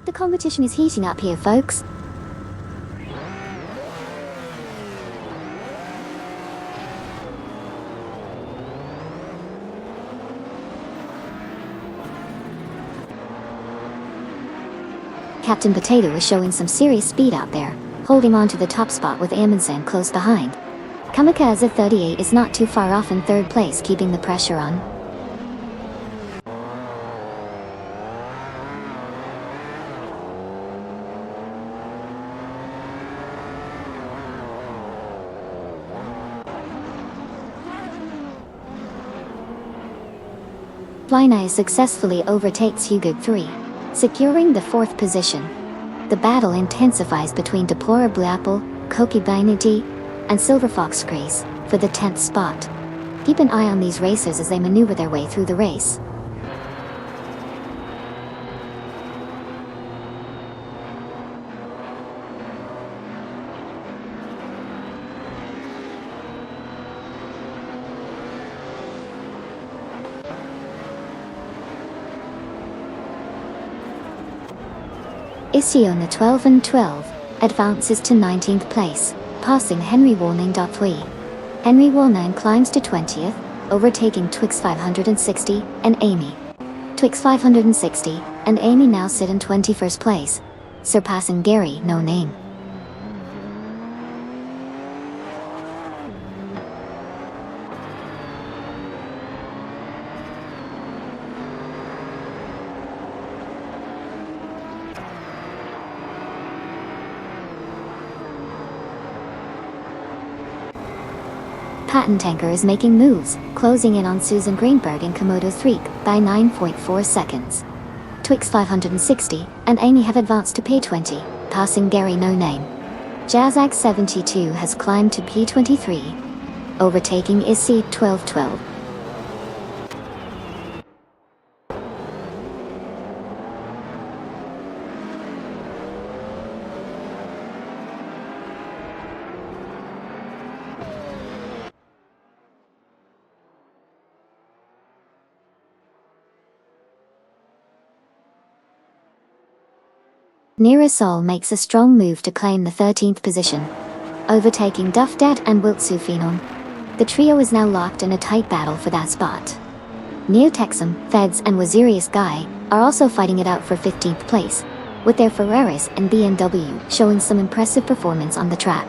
The competition is heating up here, folks. Captain Potato is showing some serious speed out there, holding on to the top spot with Amundsen close behind. Kamikaze 38 is not too far off in third place, keeping the pressure on. Flyna successfully overtakes Hugo 3, securing the 4th position. The battle intensifies between Deplorable Apple, Koki Binity, and Silver Fox Grace for the 10th spot. Keep an eye on these racers as they maneuver their way through the race. Isiona 12 and 12 advances to 19th place, passing Henry Wall 9.3. Henry Wall 9 climbs to 20th, overtaking Twix 560 and Amy. Twix 560 and Amy now sit in 21st place, surpassing Gary No Name. Patent Tanker is making moves, closing in on Susan Greenberg and Komodo 3 by 9.4 seconds. Twix 560 and Amy have advanced to P20, passing Gary No Name. Jazzag 72 has climbed to P23, overtaking Issy 1212. Nearasol makes a strong move to claim the 13th position, overtaking Duff Dad and Wiltsufinon. The trio is now locked in a tight battle for that spot. Neotexum, Feds and Wazirius Guy are also fighting it out for 15th place, with their Ferraris and BMW showing some impressive performance on the track.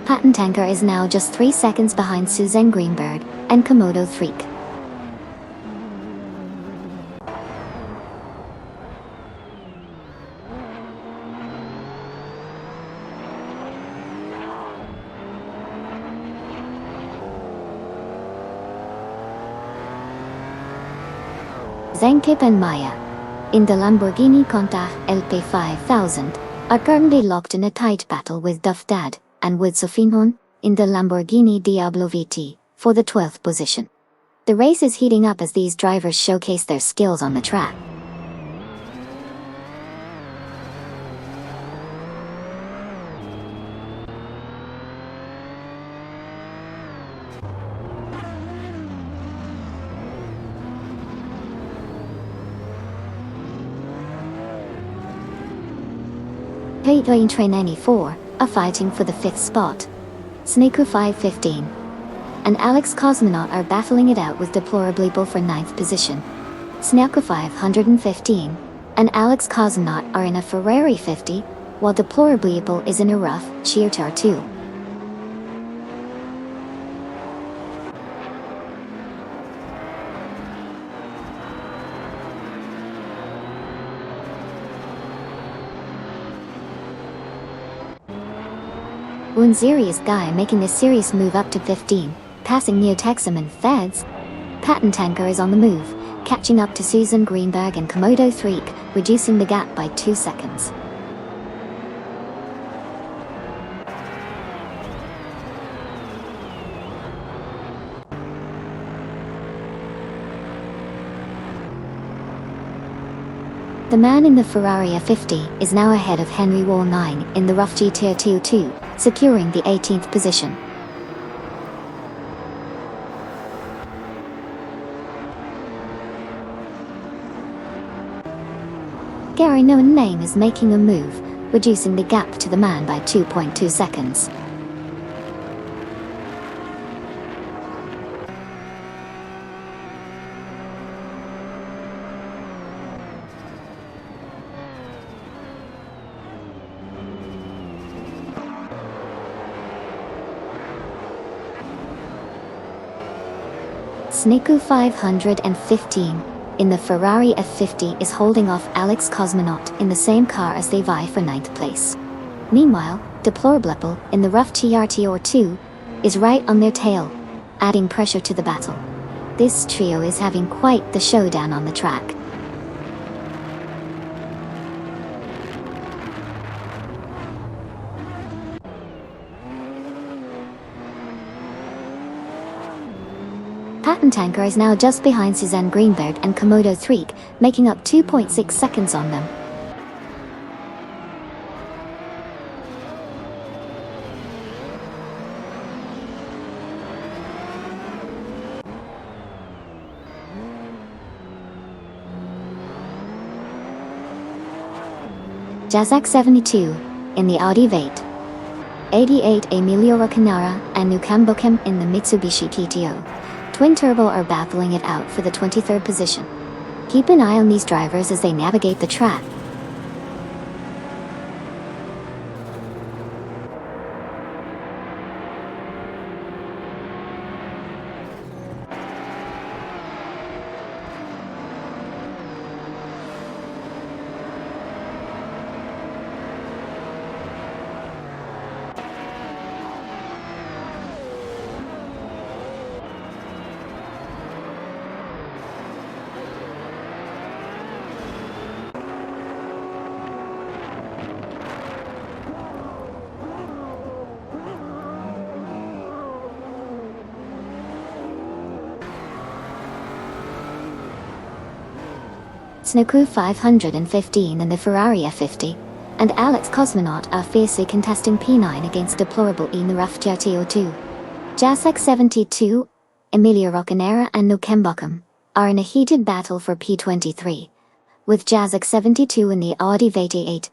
Patent Tanker is now just 3 seconds behind Suzanne Greenberg and Komodo Freak. Zenkip and Maya, in the Lamborghini Countach LP5000, are currently locked in a tight battle with Duff Dad and with Sofinon in the Lamborghini Diablo VT for the 12th position. The race is heating up as these drivers showcase their skills on the track. Paytoin Train 94 are fighting for the 5th spot. Sneaku 515 and Alex Cosmonaut are battling it out with Deplorably Bull for 9th position. Sneaku 515 and Alex Cosmonaut are in a Ferrari 50, while Deplorably Bull is in a rough Cheertar 2. Unzirius Guy making a serious move up to 15, passing Neotexum and Feds. Patent Tanker is on the move, catching up to Susan Greenberg and Komodo Freak, reducing the gap by 2 seconds. The man in the Ferrari F50 is now ahead of Henry Wall 9 in the rough GTR 2, securing the 18th position. Gary no name is making a move, reducing the gap to the man by 2.2 seconds. Sneku 515 in the Ferrari F50 is holding off Alex Cosmonaut in the same car as they vie for 9th place. Meanwhile, Deplorable in the rough TRTR2 is right on their tail, adding pressure to the battle. This trio is having quite the showdown on the track. Tanker is now just behind Suzanne Greenberg and Komodo 3, making up 2.6 seconds on them. Jazak 72 in the Audi V8. 88 Emilio Roccanara and Nukem Bokem in the Mitsubishi GTO. Twin Turbo are battling it out for the 23rd position. Keep an eye on these drivers as they navigate the track. Sneku 515 in the Ferrari F50, and Alex Cosmonaut are fiercely contesting P9 against Deplorable in the rough GTO2. Jacek 72, Emilio Roccanera and Nukem Bokem are in a heated battle for P23, with Jacek 72 in the Audi VT8,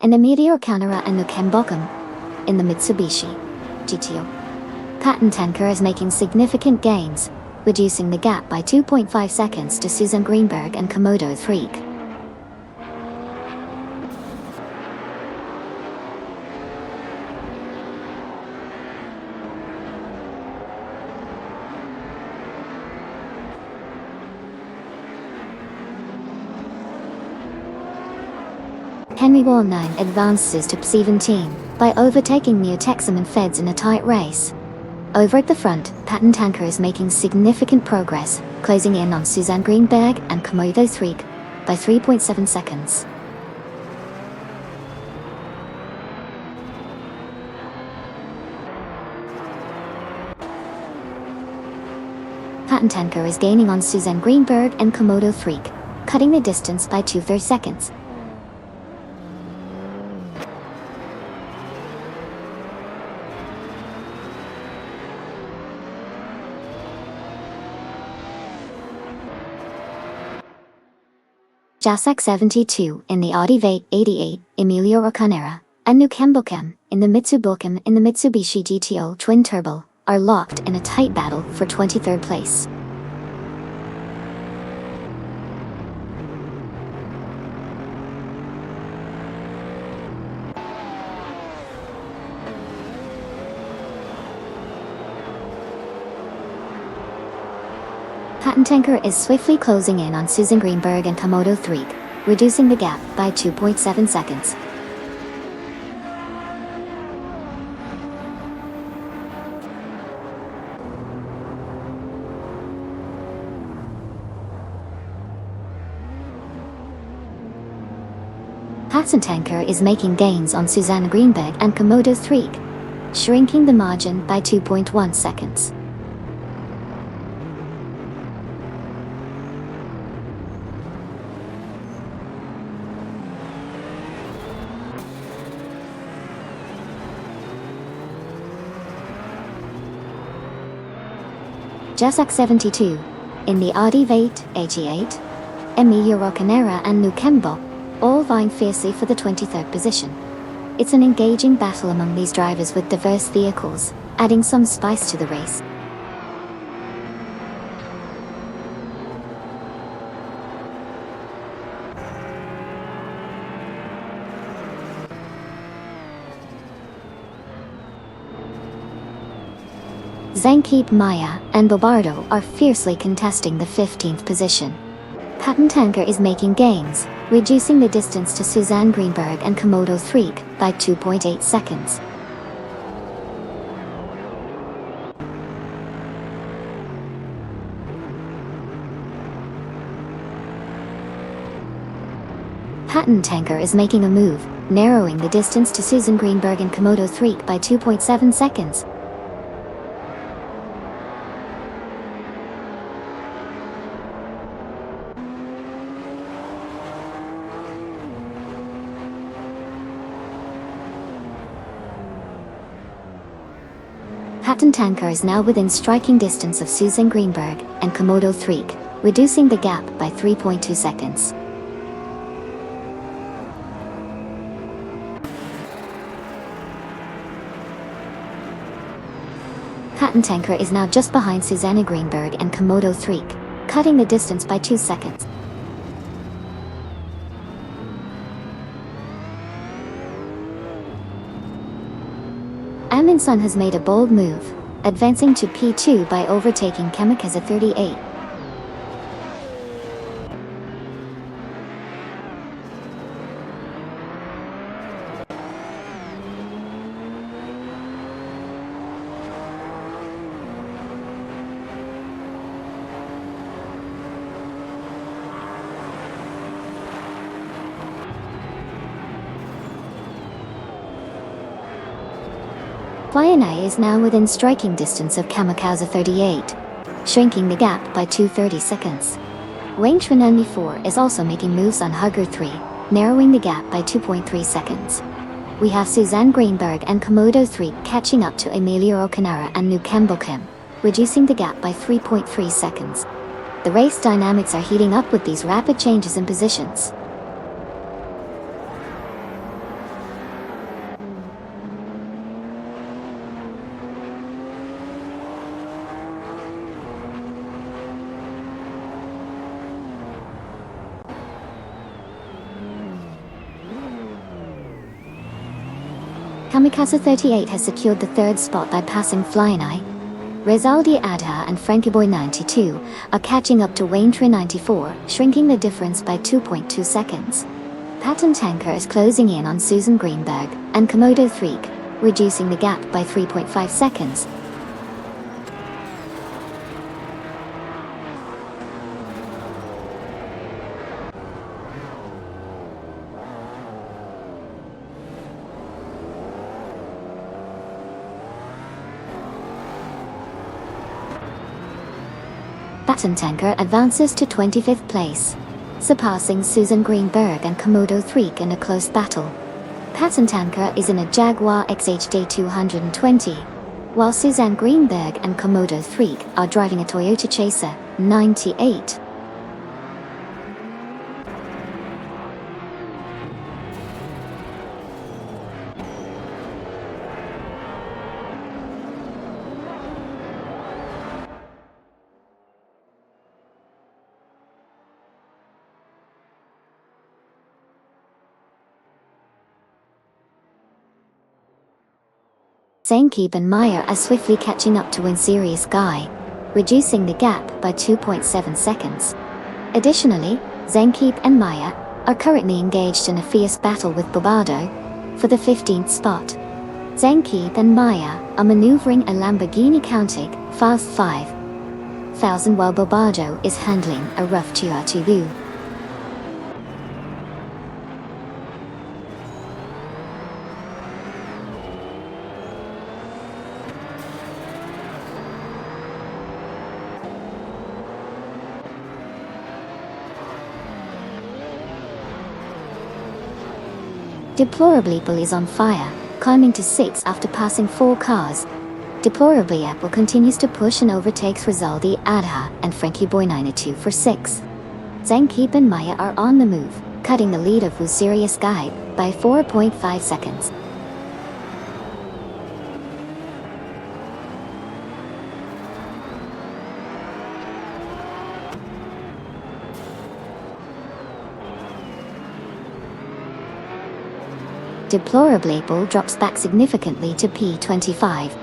and Emilio Roccanera and Nukem Bokem in the Mitsubishi GTO. Tanker is making significant gains, reducing the gap by 2.5 seconds to Susan Greenberg and Komodo 3. Henry Wall 9 advances to P17 by overtaking Neotexum and Feds in a tight race. Over at the front, Tanker is making significant progress, closing in on Suzanne Greenberg and Komodo 3 by 3.7 seconds. Tanker is gaining on Suzanne Greenberg and Komodo 3, cutting the distance by 2/3 seconds. Jacek 72 in the Audi V88, Emilio Roccanera, and Nukem Bokem in the Mitsubishi GTO Twin Turbo are locked in a tight battle for 23rd place. Tanker is swiftly closing in on Susan Greenberg and Komodo 3, reducing the gap by 2.7 seconds. Tanker is making gains on Susanne Greenberg and Komodo 3, shrinking the margin by 2.1 seconds. Jacek 72 in the Audi V88, Emilio Roccanera and Nukem Bokem all vying fiercely for the 23rd position. It's an engaging battle among these drivers with diverse vehicles, adding some spice to the race. Zankeep, Maya, and Bobardo are fiercely contesting the 15th position. Patentanker is making gains, reducing the distance to Suzanne Greenberg and Komodo 3 by 2.8 seconds. Patentanker is making a move, narrowing the distance to Susan Greenberg and Komodo 3 by 2.7 seconds. Patentanker is now within striking distance of Susan Greenberg and Komodo 3, reducing the gap by 3.2 seconds. Patentanker is now just behind Susanna Greenberg and Komodo 3, cutting the distance by 2 seconds. Amundsen has made a bold move, advancing to P2 by overtaking Kamikaze 38. Flyonai is now within striking distance of Kamikaze 38, shrinking the gap by 2.30 seconds. Wayne 94 is also making moves on Hugger 3, narrowing the gap by 2.3 seconds. We have Suzanne Greenberg and Komodo 3 catching up to Emilio Okanara and Nukembo Kim, reducing the gap by 3.3 seconds. The race dynamics are heating up with these rapid changes in positions. Kamikaze 38 has secured the third spot by passing Flyonai. Rezaldi Adha and Frankieboy 92 are catching up to Wayne 94, shrinking the difference by 2.2 seconds. Patentanker is closing in on Susan Greenberg and Komodo 3, reducing the gap by 3.5 seconds. Patentanker advances to 25th place, surpassing Susan Greenberg and Komodo 3 in a close battle. Patentanker is in a Jaguar XHD 220, while Suzanne Greenberg and Komodo 3 are driving a Toyota Chaser 98. Zankeep and Maya are swiftly catching up to win Serious Guy, reducing the gap by 2.7 seconds. Additionally, Zankeep and Maya are currently engaged in a fierce battle with Bobardo for the 15th spot. Zankeep and Maya are maneuvering a Lamborghini Countach Fast 5000 while Bobardo is handling a rough Chiatubu. Deplorably Bull is on fire, climbing to 6 after passing 4 cars. Deplorably Apple continues to push and overtakes Rezaldi Adha and Frankieboy 92 for 6. Zankeep and Maya are on the move, cutting the lead of Serious Guy by 4.5 seconds. Deplorably Bull drops back significantly to P25.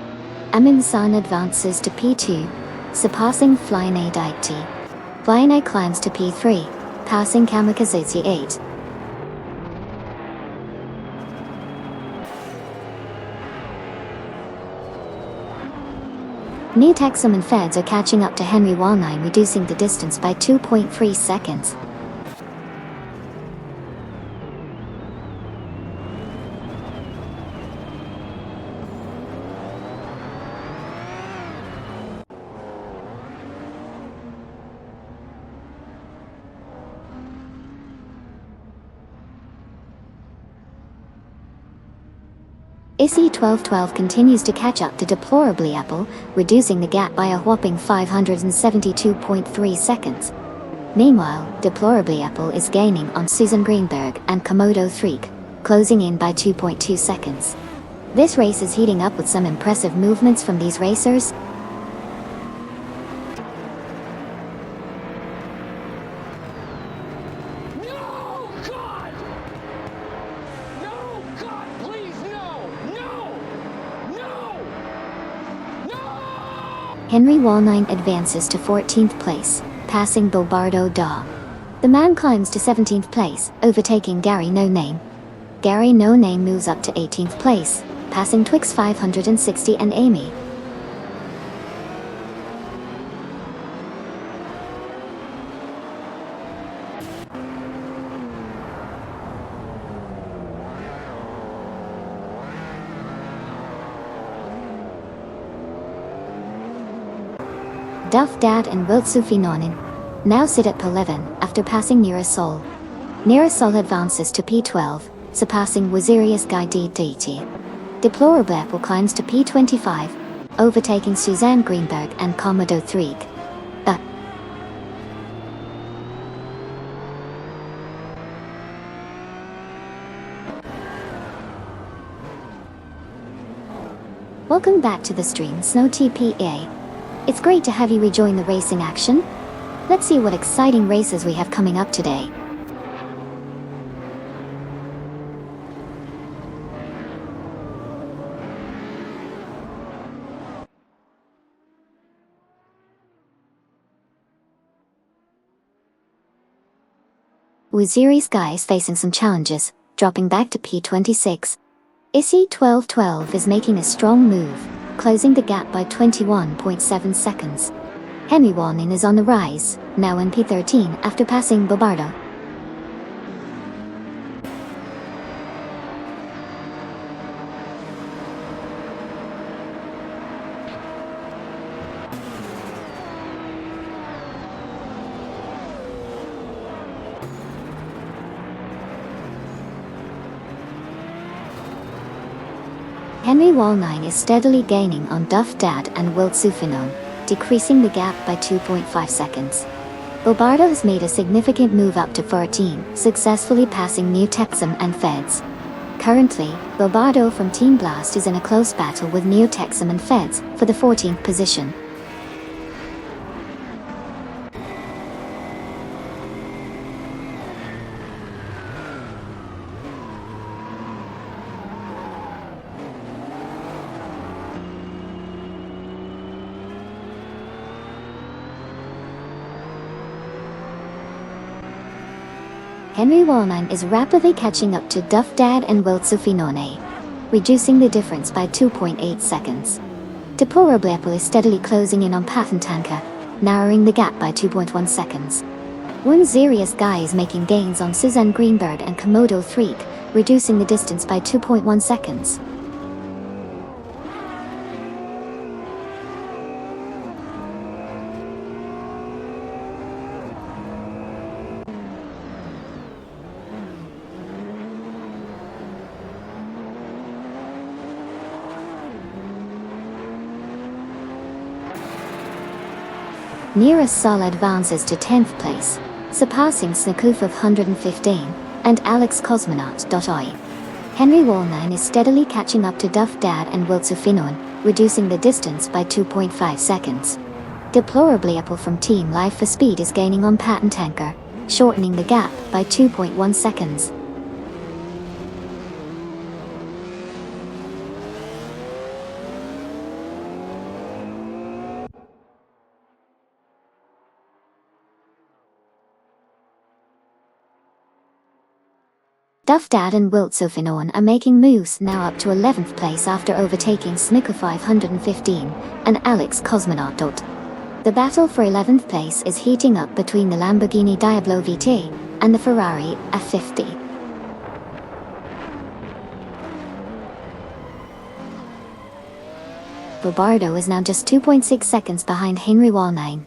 Amin San advances to P2, surpassing Flying A Daikti. Flying A climbs to P3, passing Kamikaze 8. New Texum and Feds are catching up to Henry Wallnine, reducing the distance by 2.3 seconds. ISI 1212 continues to catch up to Deplorably Apple, reducing the gap by a whopping 572.3 seconds. Meanwhile, Deplorably Apple is gaining on Susan Greenberg and Komodo 3, closing in by 2.2 seconds. This race is heating up with some impressive movements from these racers. Henry Wallnine advances to 14th place, passing Bobardo Daw. The man climbs to 17th place, overtaking Gary No Name. Gary No Name moves up to 18th place, passing Twix 560 and Amy. Duff Dad and Wiltsufinonin now sit at P11 after passing Nearasol. Nearasol advances to P12, surpassing Wazirius Guy DDT. Deplorable Apple climbs to P25, overtaking Suzanne Greenberg and Komodo 3. Welcome back to the stream, Snow TPA. It's great to have you rejoin the racing action. Let's see what exciting races we have coming up today. Waziri Sky is facing some challenges, dropping back to P26. ISI 1212 is making a strong move, closing the gap by 21.7 seconds. Henry Wallnine is on the rise, now in P13 after passing Bobardo. Henry Wallnine is steadily gaining on Duff Dad and Wiltsufinon, decreasing the gap by 2.5 seconds. Bobardo has made a significant move up to 14, successfully passing New Texum and Feds. Currently, Bobardo from Team Blast is in a close battle with New Texum and Feds for the 14th position. Henry Wallnine is rapidly catching up to Duff Dad and Wiltsufinone, reducing the difference by 2.8 seconds. Deplorable Apple is steadily closing in on Pafantanka, narrowing the gap by 2.1 seconds. One serious guy is making gains on Suzanne Greenberg and Komodo 3, reducing the distance by 2.1 seconds. Nearest Sol advances to 10th place, surpassing Snakoof of 115, and Alex Cosmonaut.oi. Henry Wallnine is steadily catching up to Duff Dad and Wiltsufinon, reducing the distance by 2.5 seconds. Deplorably Apple from Team Life for Speed is gaining on Patent Tanker, shortening the gap by 2.1 seconds. Duff Dad and Wiltsufinon are making moves, now up to 11th place after overtaking Snicker 515 and Alex Cosmonaut. The battle for 11th place is heating up between the Lamborghini Diablo VT and the Ferrari F50. Robardo is now just 2.6 seconds behind Henry Wallnine.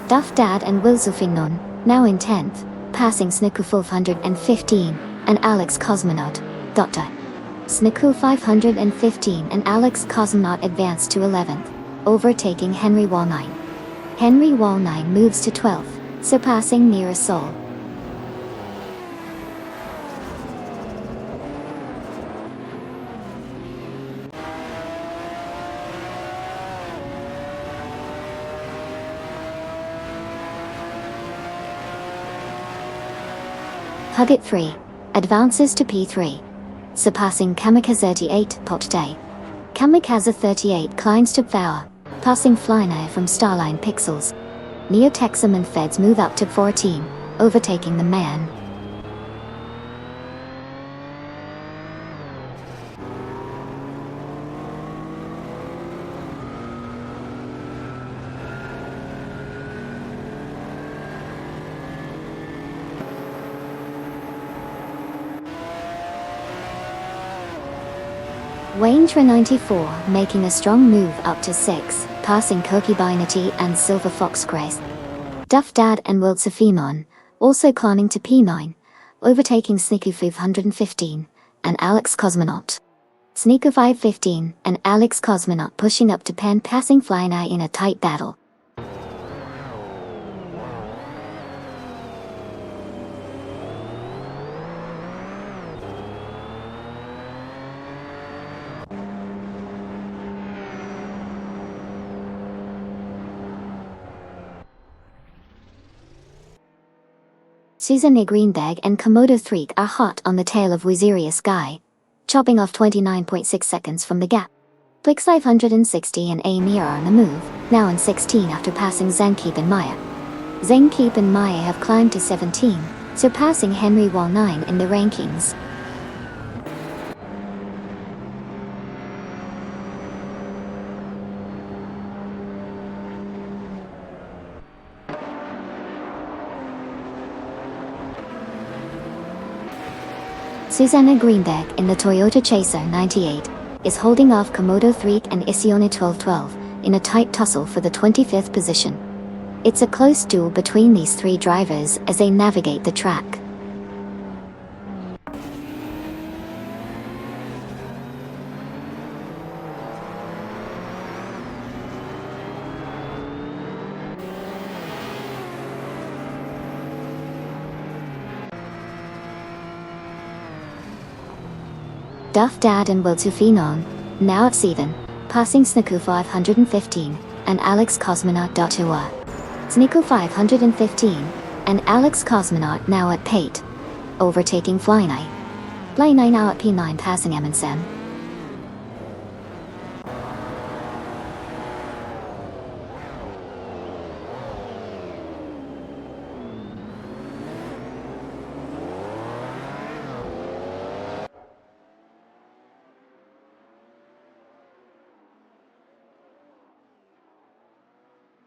Duff Dad and Wiltsufinon, now in 10th, passing Snicker 515 and Alex Cosmonaut. Snicker 515 and Alex Cosmonaut advanced to 11th, overtaking Henry Wallnine. Henry Wallnine moves to 12th, surpassing Nira Sol. Huggett 3 advances to P3, surpassing Kamikaze 38 Pot Day. Kamikaze 38 climbs to power, passing Flyna from Starline Pixels. Neotexum and Feds move up to 14, overtaking the man. Wayne 94 making a strong move up to 6, passing Koki Binity and Silver Fox Grace. Duff Dad and Wiltsufinon also climbing to P9, overtaking Sneaker 515 and Alex Cosmonaut. Sneaker 515 and Alex Cosmonaut pushing up to Pen, passing Flyna in a tight battle. Susanne Greenberg and Komodo 3 are hot on the tail of Wizeria Sky, chopping off 29.6 seconds from the gap. Blix 560 and Amy are on the move, now in 16 after passing Zenkeep and Maya. Zenkeep and Maya have climbed to 17, surpassing Henry Wallnine in the rankings. Susanne Greenberg in the Toyota Chaser 98 is holding off Komodo 3 and Isione 1212 in a tight tussle for the 25th position. It's a close duel between these three drivers as they navigate the track. Duff Dad and Wiltsufinon, now at 7, passing Sniku 515 and Alex Cosmonaut. Sniku 515 and Alex Cosmonaut now at Pate, overtaking Flyna. Flyna now at P9 passing Amundsen.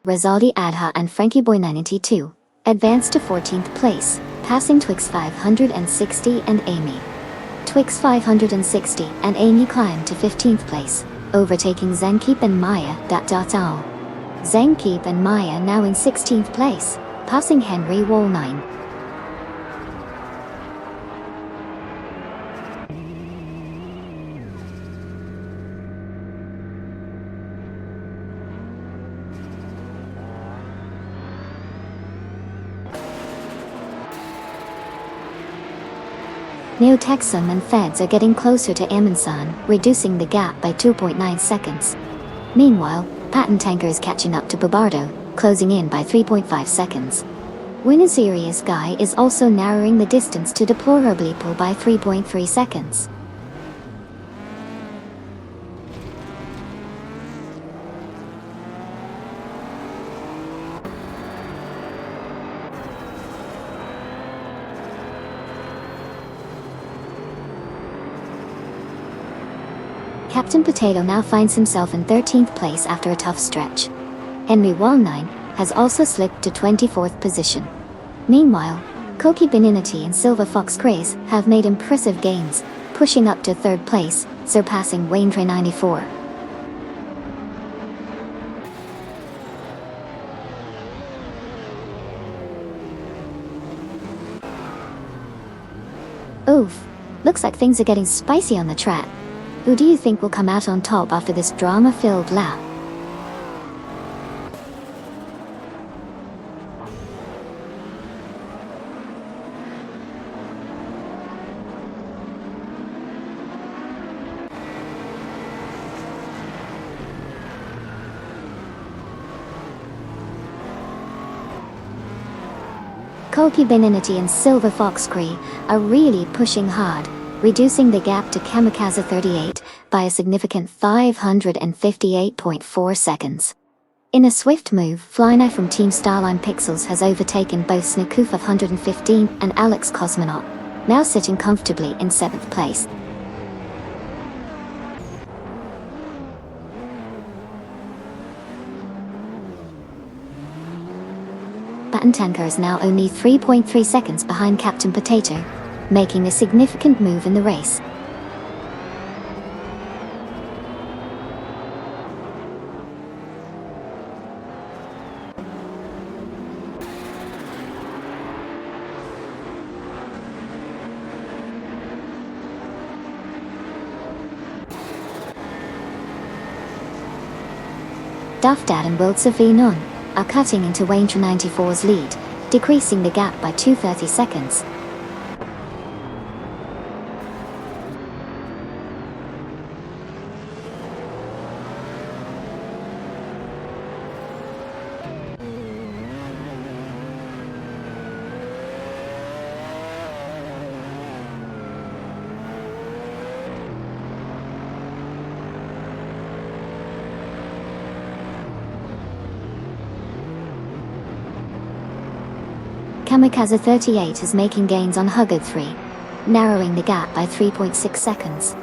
Rizaldi Adha and Frankie Boy 92 advanced to 14th place, passing Twix 560 and Amy. Twix 560 and Amy climbed to 15th place, overtaking Zenkeep and Maya. Zenkeep and Maya now in 16th place, passing Henry Wall 9. Neo-Texan and Feds are getting closer to Amundsen, reducing the gap by 2.9 seconds. Meanwhile, Patent Tanker is catching up to Bobardo, closing in by 3.5 seconds. Winner Serious Guy is also narrowing the distance to Deplorably Pool by 3.3 seconds. Captain Potato now finds himself in 13th place after a tough stretch. Henry Wall9 has also slipped to 24th position. Meanwhile, Koki Beninity and Silver Fox Grace have made impressive gains, pushing up to 3rd place, surpassing Wayne Train 94. Oof, looks like things are getting spicy on the track. Who do you think will come out on top after this drama-filled lap? Koki Beninity and Silver Fox Cree are really pushing hard, reducing the gap to Kamikaze 38 by a significant 558.4 seconds. In a swift move, Flyknife from Team Starline Pixels has overtaken both Snakoof of 115 and Alex Cosmonaut, now sitting comfortably in 7th place. Patent Tanker is now only 3.3 seconds behind Captain Potato, making a significant move in the race. Duff Dad and Will Safinon are cutting into Wayne Train 94's lead, decreasing the gap by 230 seconds. Kamikaze 38 is making gains on Huggard 3, narrowing the gap by 3.6 seconds.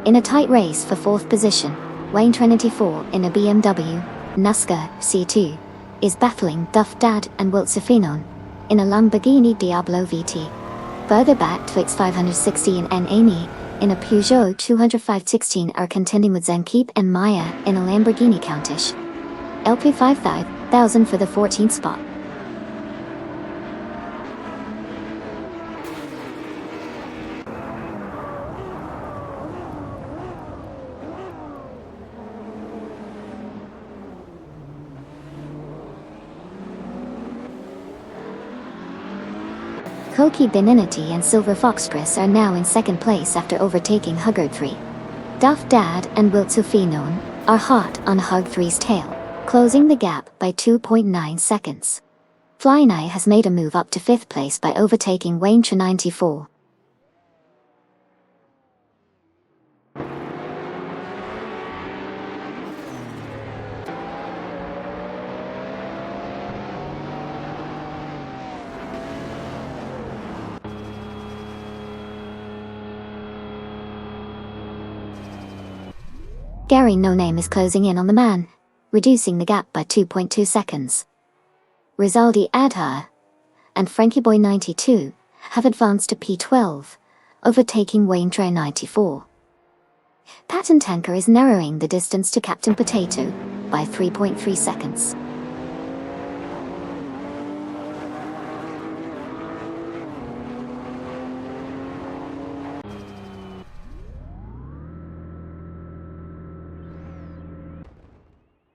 In a tight race for 4th position, Wayne Train 94 in a BMW Nuska C2 is battling Duff Dad and Wilt Safinon in a Lamborghini Diablo VT. Further back, Twix 560 and Amy in a Peugeot 205-16 are contending with Zenkeep and Maya in a Lamborghini Countach LP 5000 for the 14th spot. Koki Beninity and Silver Fox Chris are now in 2nd place after overtaking Huggard 3. Duff Dad and Wilt Safinon are hot on Hug 3's tail, closing the gap by 2.9 seconds. Flyknife has made a move up to 5th place by overtaking Wayne Train 94. Gary No Name is closing in on the man, reducing the gap by 2.2 seconds. Rizaldi Adha and Frankie Boy 92 have advanced to P12, overtaking Wayne Train 94. Patent Tanker is narrowing the distance to Captain Potato by 3.3 seconds.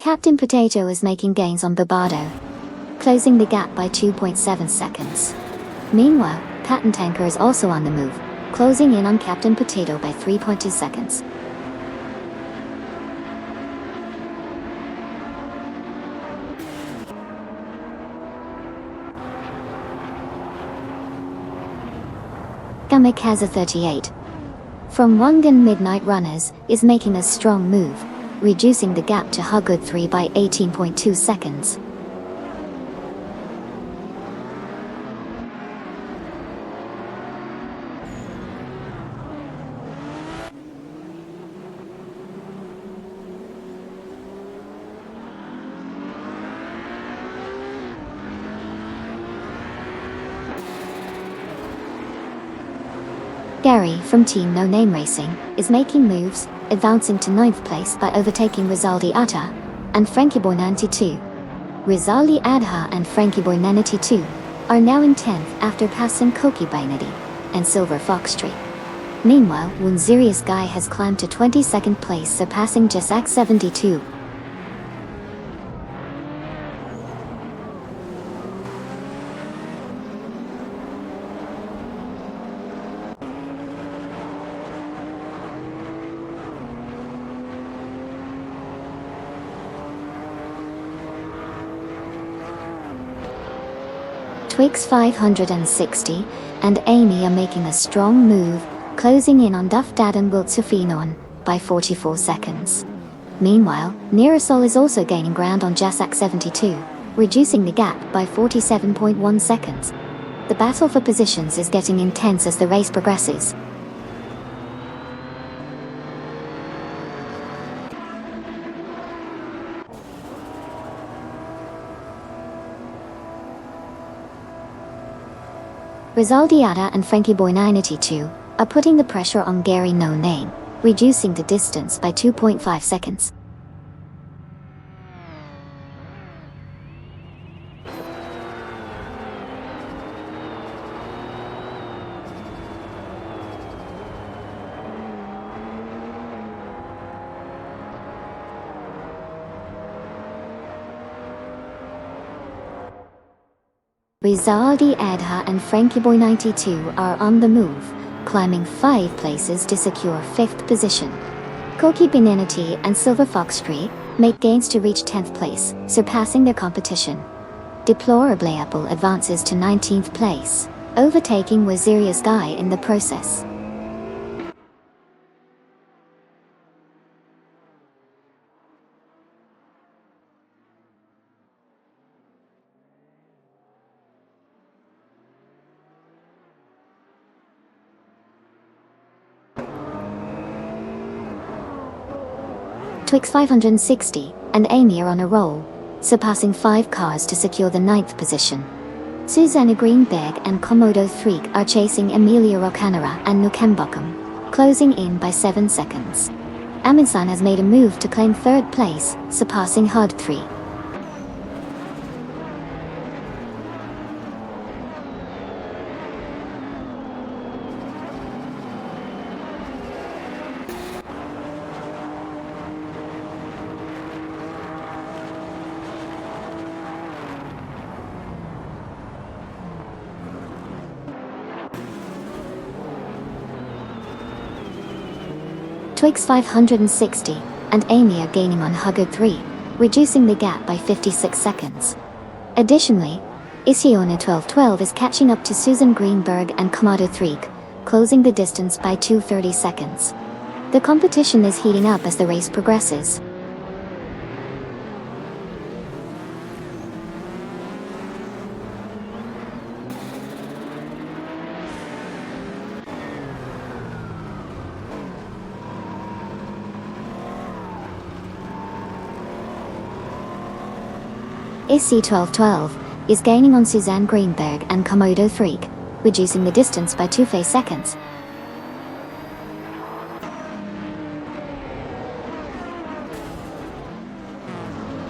Captain Potato is making gains on Barbato, closing the gap by 2.7 seconds. Meanwhile, Patent Tanker is also on the move, closing in on Captain Potato by 3.2 seconds. Kamikaze 38 from Wangan Midnight Runners is making a strong move, reducing the gap to Huggood 3 by 18.2 seconds. Gary from Team No Name Racing is making moves, advancing to 9th place by overtaking Rizaldi Atta and Frankie Boy 92. Rizaldi Adha and Frankie Boy 92 are now in 10th after passing Koki Bainadi and Silver Fox Tree. Meanwhile, Wunzirius Guy has climbed to 22nd place, surpassing Jasak 72. Twix 560 and Amy are making a strong move, closing in on Duff Dad and Wilt Sufinon by 44 seconds. Meanwhile, Neerasol is also gaining ground on Jasak 72, reducing the gap by 47.1 seconds. The battle for positions is getting intense as the race progresses. Rizaldi Atta and Frankie Boy 92 are putting the pressure on Gary No Name, reducing the distance by 2.5 seconds. Rizaldi Adha and Frankie Boy 92 are on the move, climbing 5 places to secure 5th position. Koki Binenity and Silver Fox Tree make gains to reach 10th place, surpassing their competition. Deplorably Apple advances to 19th place, overtaking Wazirius Guy in the process. Twix 560 and Amy are on a roll, surpassing 5 cars to secure the 9th position. Susanna Greenberg and Komodo 3 are chasing Emilia Rocanera and Nukembokum, closing in by 7 seconds. Amundsen has made a move to claim 3rd place, surpassing Hud 3. Twix 560 and Amy are gaining on Huggood 3, reducing the gap by 56 seconds. Additionally, Isiona 1212 is catching up to Susan Greenberg and Komodo 3, closing the distance by 2:30 seconds. The competition is heating up as the race progresses. Issy 1212 is gaining on Suzanne Greenberg and Komodo 3, reducing the distance by 2 seconds.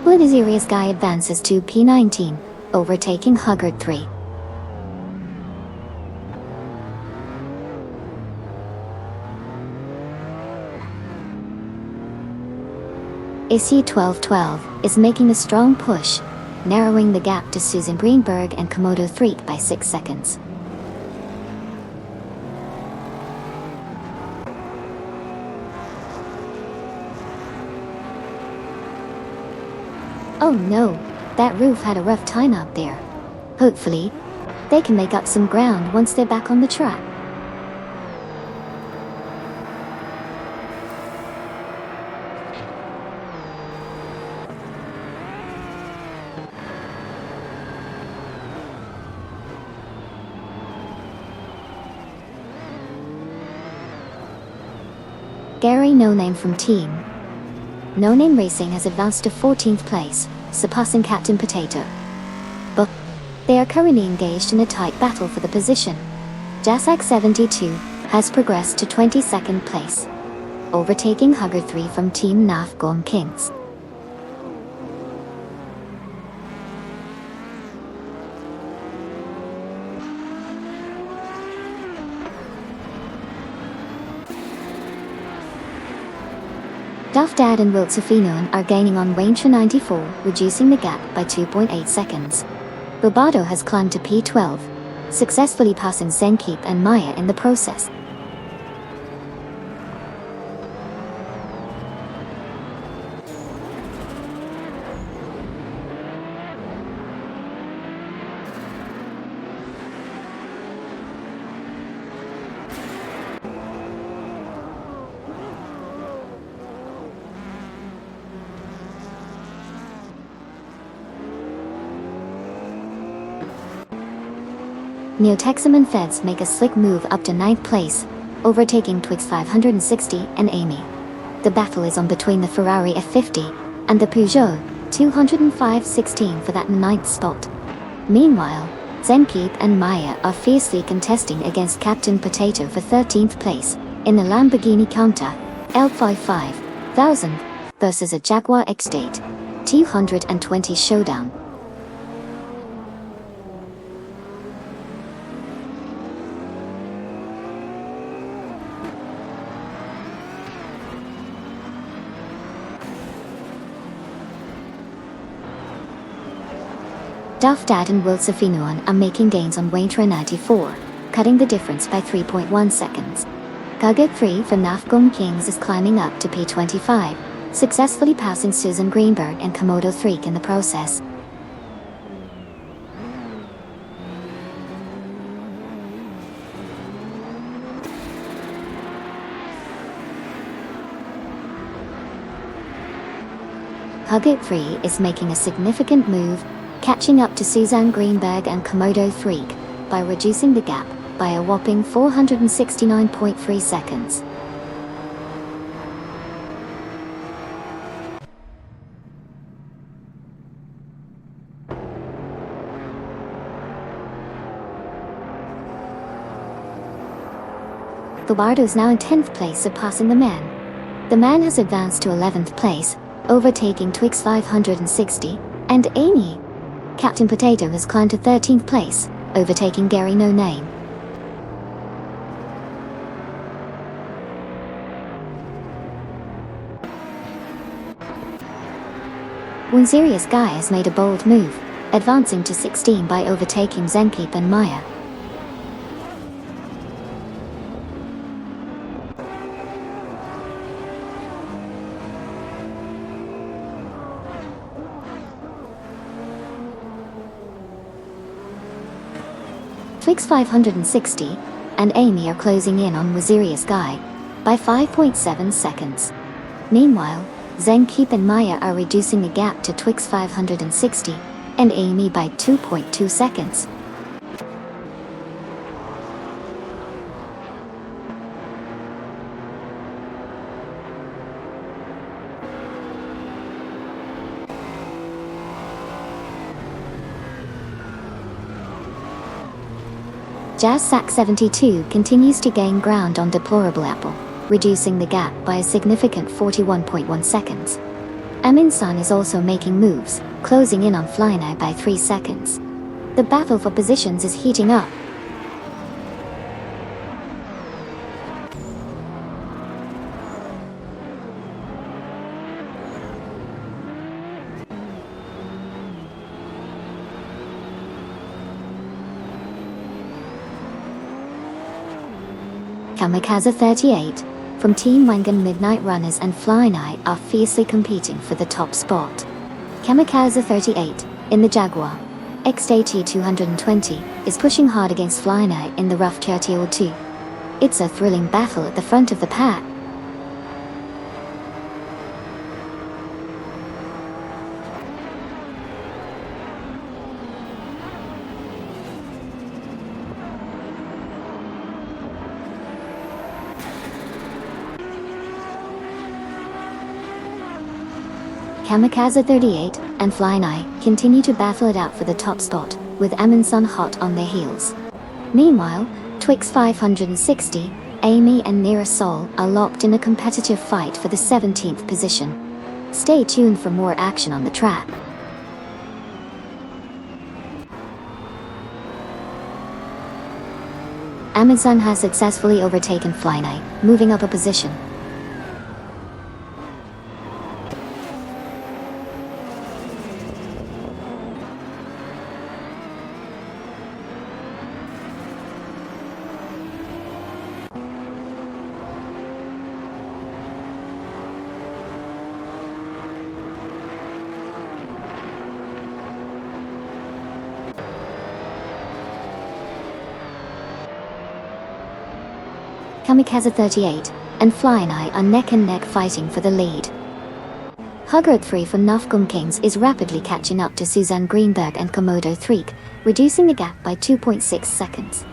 Blizirius Guy advances to P19, overtaking Huggard 3. SU 1212 is making a strong push, narrowing the gap to Susan Greenberg and Komodo 3 by 6 seconds. Oh no, that roof had a rough time out there. Hopefully, they can make up some ground once they're back on the track. Gary No Name from Team No Name Racing has advanced to 14th place, surpassing Captain Potato. But they are currently engaged in a tight battle for the position. Jasak 72 has progressed to 22nd place, overtaking Hugger 3 from Team Nafgom Kings. Duff Dad and Wilt Safinoan are gaining on Waintra 94, reducing the gap by 2.8 seconds. Roboto has climbed to P12, successfully passing Zenkeep and Maya in the process. Neotexum and Feds make a slick move up to 9th place, overtaking Twix 560 and Amy. The battle is on between the Ferrari F50 and the Peugeot 205-16 for that 9th spot. Meanwhile, Zenkeep and Maya are fiercely contesting against Captain Potato for 13th place in the Lamborghini Countach L55,000 versus a Jaguar X-Date 220 showdown. Duff Dad and Wilt Safinoan are making gains on Waintra 94, cutting the difference by 3.1 seconds. Gugget 3 from Nafgom Kings is climbing up to P25, successfully passing Susan Greenberg and Komodo 3 in the process. Hugget 3 is making a significant move, catching up to Suzanne Greenberg and Komodo 3 by reducing the gap by a whopping 469.3 seconds. Lombardo is now in 10th place, surpassing the man. The man has advanced to 11th place, overtaking Twix 560 and Amy. Captain Potato has climbed to 13th place, overtaking Gary No Name. One serious guy has made a bold move, advancing to 16 by overtaking Zenkeep and Maya. Twix 560 and Amy are closing in on Wazirius Guy by 5.7 seconds. Meanwhile, Zenkeep and Maya are reducing the gap to Twix 560 and Amy by 2.2 seconds. Jazzsack 72 continues to gain ground on Deplorable Apple, reducing the gap by a significant 41.1 seconds. Amin-san is also making moves, closing in on Flyna by 3 seconds. The battle for positions is heating up. Kamikaze 38, from Team Wangan Midnight Runners and Fly Night are fiercely competing for the top spot. Kamikaze 38, in the Jaguar XT220, is pushing hard against Fly Night in the rough KTO2. It's a thrilling battle at the front of the pack. Kamikaze 38 and Fly Night continue to battle it out for the top spot, with Amundsen hot on their heels. Meanwhile, Twix 560, Amy and Nira Sol are locked in a competitive fight for the 17th position. Stay tuned for more action on the track. Amundsen has successfully overtaken Fly Night, moving up a position. Kamikaze 38 and Fly Night are neck and neck fighting for the lead. Hugger 3 from Nufgum Kings is rapidly catching up to Suzanne Greenberg and Komodo 3, reducing the gap by 2.6 seconds.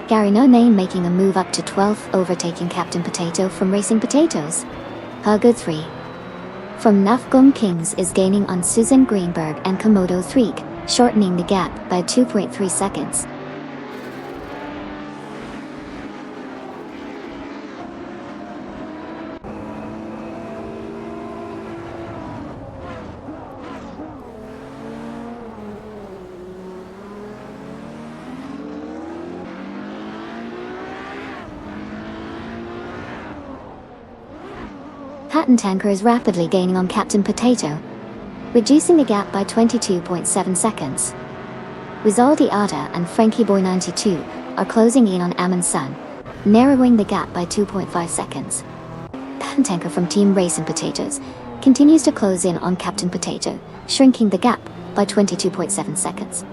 Gary No Name making a move up to 12th, overtaking Captain Potato from Racing Potatoes. Hugger 3 from Nufgum Kings is gaining on Susan Greenberg and Komodo 3, shortening the gap by 2.3 seconds. Patent Tanker is rapidly gaining on Captain Potato, reducing the gap by 22.7 seconds. Rizaldi Ada and Frankie Boy 92 are closing in on Amundsen, narrowing the gap by 2.5 seconds. Patent Tanker from Team Racing Potatoes continues to close in on Captain Potato, shrinking the gap by 22.7 seconds.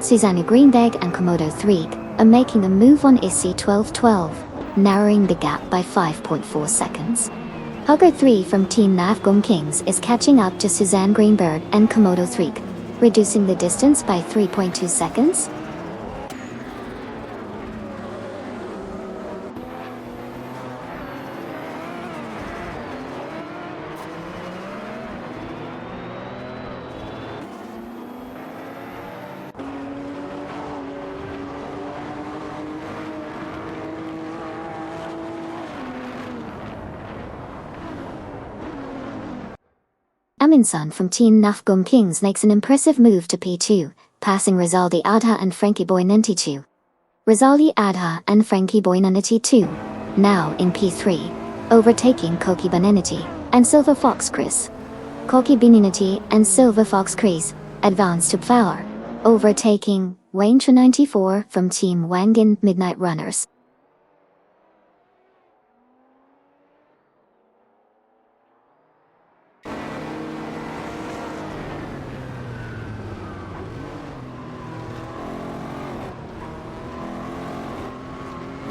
Susanne Greenberg and Komodo 3 are making a move on ISI 1212, narrowing the gap by 5.4 seconds. Hugger 3 from Team Nafgum Kings is catching up to Suzanne Greenberg and Komodo 3, reducing the distance by 3.2 seconds. Amundsen from Team Nufgum Kings makes an impressive move to P2, passing Rizaldi Adha and Frankie Boy 92. Rizaldi Adha and Frankie Boy 92, now in P3, overtaking Koki Bananity and Silver Fox Chris. Koki Bananity and Silver Fox Chris advance to power, overtaking Wayne 94 from Team Wangan Midnight Runners.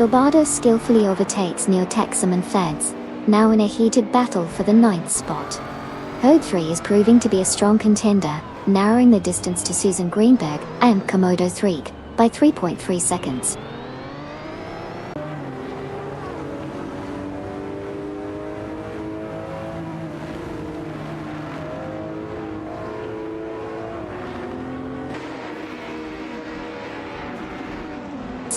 Bobada skillfully overtakes Neotexum and Feds, now in a heated battle for the 9th spot. Hode 3 is proving to be a strong contender, narrowing the distance to Susan Greenberg and Komodo 3 by 3.3 seconds.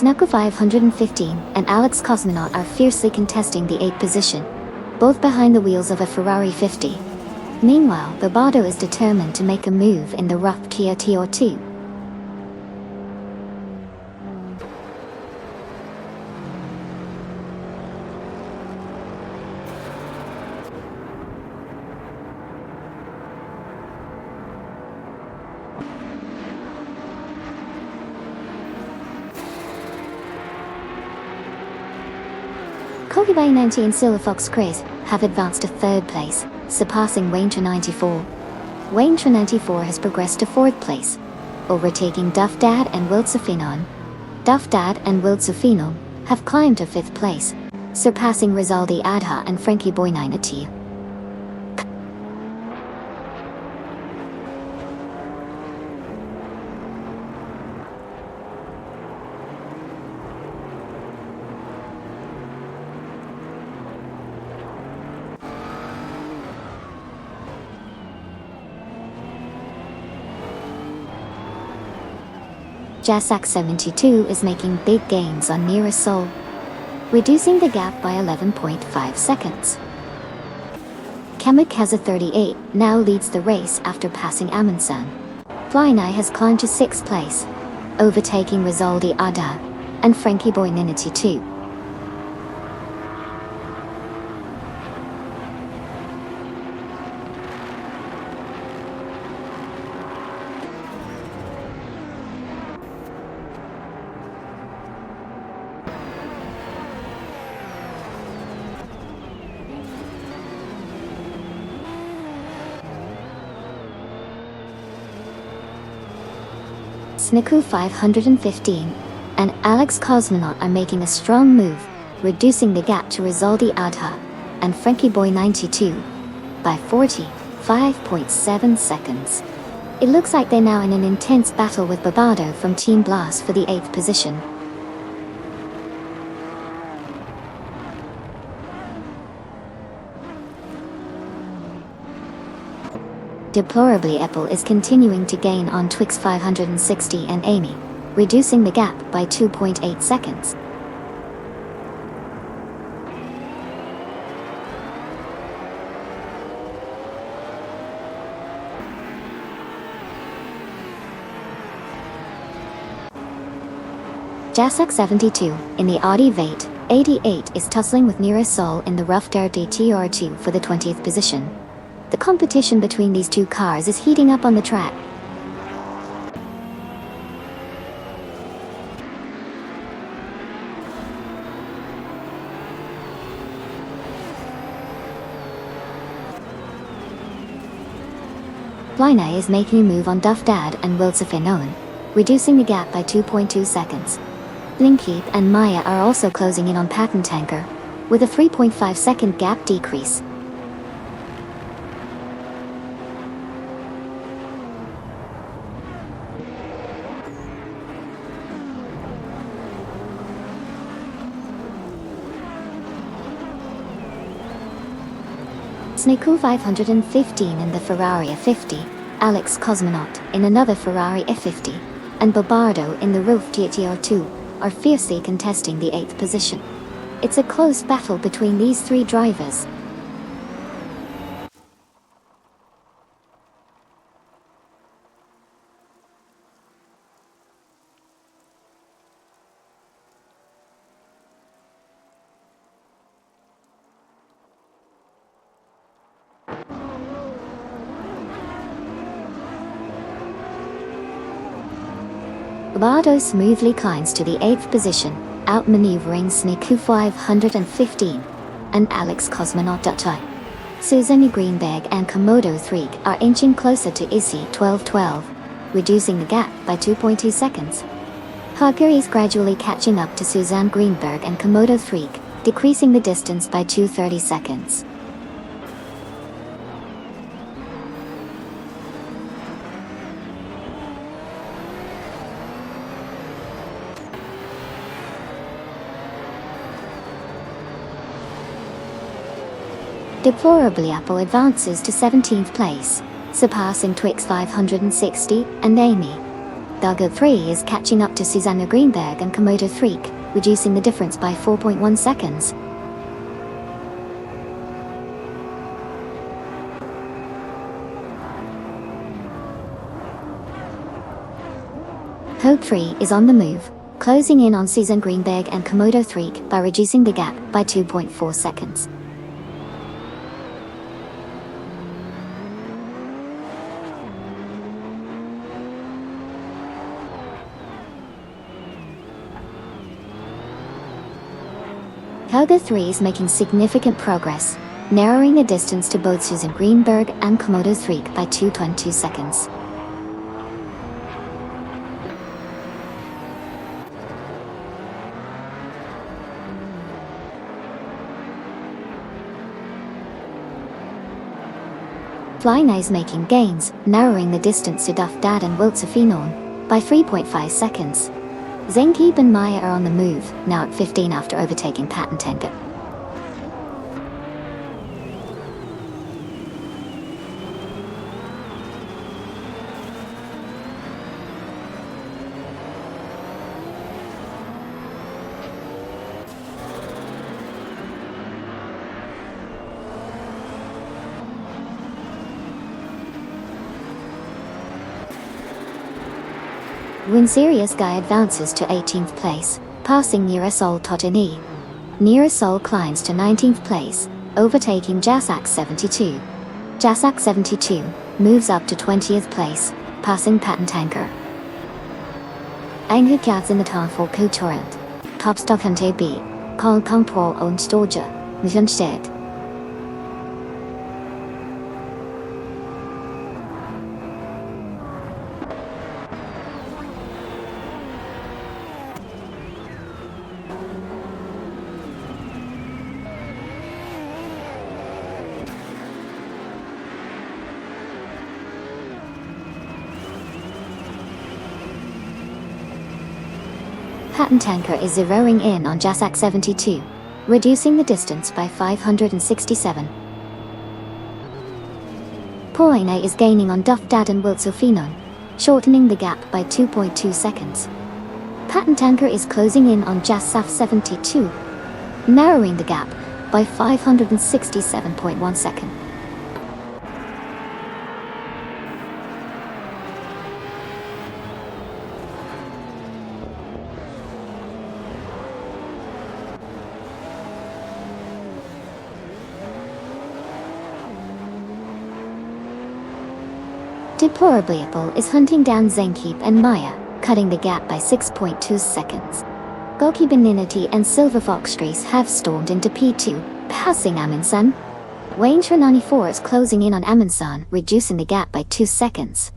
Sneco 515 and Alex Cosmonaut are fiercely contesting the 8th position, both behind the wheels of a Ferrari 50. Meanwhile, Bardo is determined to make a move in the rough Kia TR2. Kogibai 90 and Silafox Chris have advanced to 3rd place, surpassing Wayne 94. Wayne 94 has progressed to 4th place, overtaking Duff Dad and Wiltsafinon. Duff Dad and Wiltsafinon have climbed to 5th place, surpassing Rizaldi Adha and Frankie Boy 92. Jasak 72 is making big gains on nearest Seoul, reducing the gap by 11.5 seconds. Kamikaze 38 now leads the race after passing Amundsen. Flyinai has climbed to 6th place, overtaking Rizaldi Ada and Frankie Boy 92. Sneco 515 and Alex Cosmonaut are making a strong move, reducing the gap to Rizaldi Adha and Frankie Boy 92 by 45.7 seconds. It looks like they're now in an intense battle with Bardo from Team Blast for the 8th position. Deplorably, Apple is continuing to gain on Twix 560 and Amy, reducing the gap by 2.8 seconds. Jasak 72 in the Audi Vate 88 is tussling with Nira Sol in the rough Dirty TR2 for the 20th position. The competition between these two cars is heating up on the track. Flyinai is making a move on Duff Dad and Wiltsafinon, reducing the gap by 2.2 seconds. Blinkheath and Maya are also closing in on Patent Tanker, with a 3.5 second gap decrease. Sneco 515 in the Ferrari F50, Alex Cosmonaut in another Ferrari F50, and Bardo in the Roof TR2 are fiercely contesting the 8th position. It's a close battle between these three drivers. Bardo smoothly climbs to the 8th position, outmaneuvering Sneco 515 and Alex Cosmonaut. Susanne Greenberg and Komodo 3 are inching closer to Issy 1212, reducing the gap by 2.2 seconds. Hager is gradually catching up to Susanne Greenberg and Komodo 3, decreasing the distance by 2.30 seconds. Deplorably, Apple advances to 17th place, surpassing Twix 560 and Amy. Doggo 3 is catching up to Susanna Greenberg and Komodo 3, reducing the difference by 4.1 seconds. Hogue 3 is on the move, closing in on Susan Greenberg and Komodo 3 by reducing the gap by 2.4 seconds. Hogue 3 is making significant progress, narrowing the distance to both Susan Greenberg and Komodo 3 by 2.2 seconds. Flyna is making gains, narrowing the distance to Duff Dad and Wiltse by 3.5 seconds. Zenkeep and Maya are on the move, now at 15 after overtaking Patentenka. Winserious Guy advances to 18th place, passing Nearasol Totini. Nearasol climbs to 19th place, overtaking Jasak 72. Jasak 72 moves up to 20th place, passing Patentanker. Anghukyats in the Tanfor Kutorant. Topstockante B. Kong Kongpol und Storja, Nijunstedt. Patentanker is zeroing in on Jasak 72, reducing the distance by 567. Poina is gaining on Duff Dad and Wiltse, shortening the gap by 2.2 seconds. Patentanker is closing in on Jasaf 72, narrowing the gap by 567.1 seconds. Deplorably is hunting down Zenkeep and Maya, cutting the gap by 6.2 seconds. Goki Beninity and Silver Foxtrees have stormed into P2, passing Amundsen. Wayne 94 is closing in on Amundsen, reducing the gap by 2 seconds.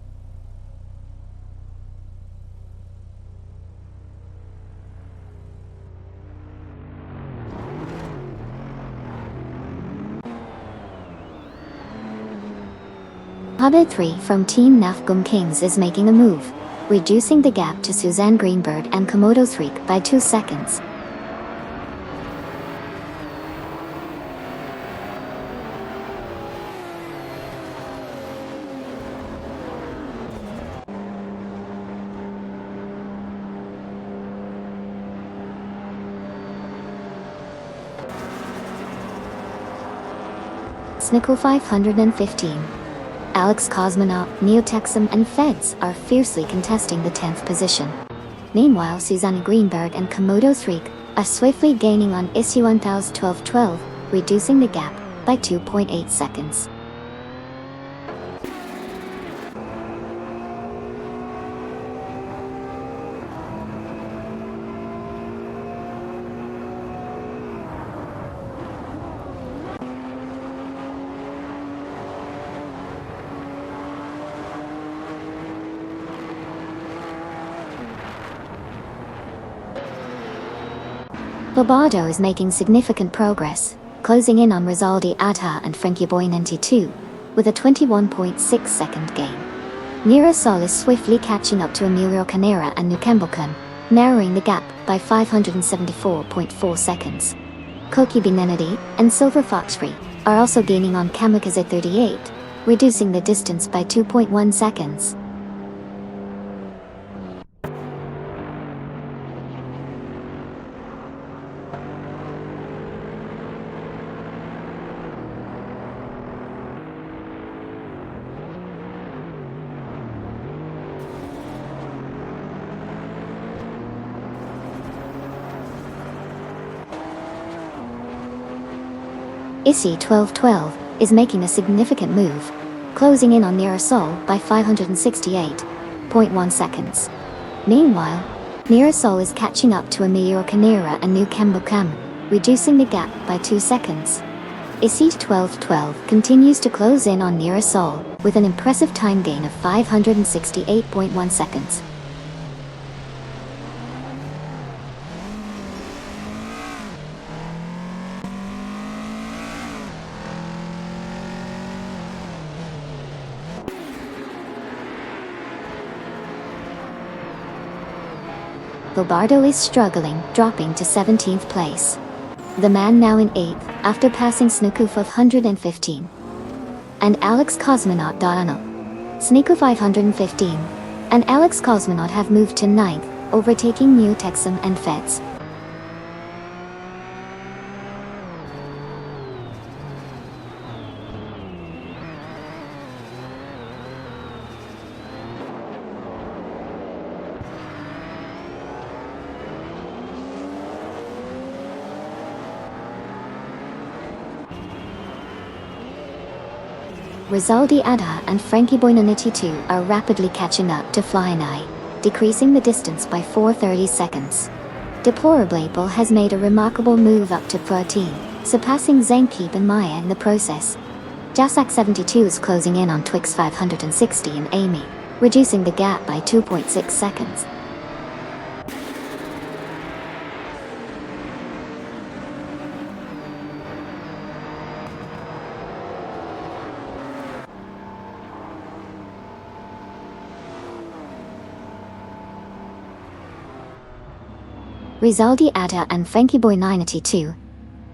Habe 3 from Team Nafgum Kings is making a move, reducing the gap to Suzanne Greenberg and Komodo 3 by 2 seconds. Snickle 515. Alex Cosmonaut, Neotexum and Feds are fiercely contesting the 10th position. Meanwhile, Susanna Greenberg and Komodo 3 are swiftly gaining on Issue 1012-12, reducing the gap by 2.8 seconds. Bobado is making significant progress, closing in on Rizaldi Adha and Frankie Boy 92, with a 21.6 second gain. Nearasol is swiftly catching up to Emilio Canera and Nukembokun, narrowing the gap by 574.4 seconds. Koki Binenadi and Silver Foxfree are also gaining on Kamikaze 38, reducing the distance by 2.1 seconds. ISI 1212 is making a significant move, closing in on Mirasol by 568.1 seconds. Meanwhile, Mirasol is catching up to Emilio Canera and New Cam, reducing the gap by 2 seconds. ISI 1212 continues to close in on Mirasol with an impressive time gain of 568.1 seconds. Lobardo is struggling, dropping to 17th place. The man now in 8th, after passing Sneku 115. And Alex Cosmonaut. Sneku 515 and Alex Cosmonaut have moved to 9th, overtaking New Texum and Feds. Rizaldi Adha and Frankie Boy92 are rapidly catching up to Flying Eye, decreasing the distance by 430 seconds. Deplorable has made a remarkable move up to 13, surpassing Zankeep and Maya in the process. Jasak72 is closing in on Twix 560 and Amy, reducing the gap by 2.6 seconds. Rizaldi Adha and Frankie Boy92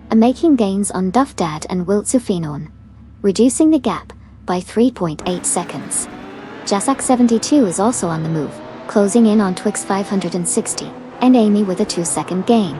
are making gains on Duff Dad and Wilt Sufinon, reducing the gap by 3.8 seconds. Jasak72 is also on the move, closing in on Twix 560 and Amy with a 2-second gain.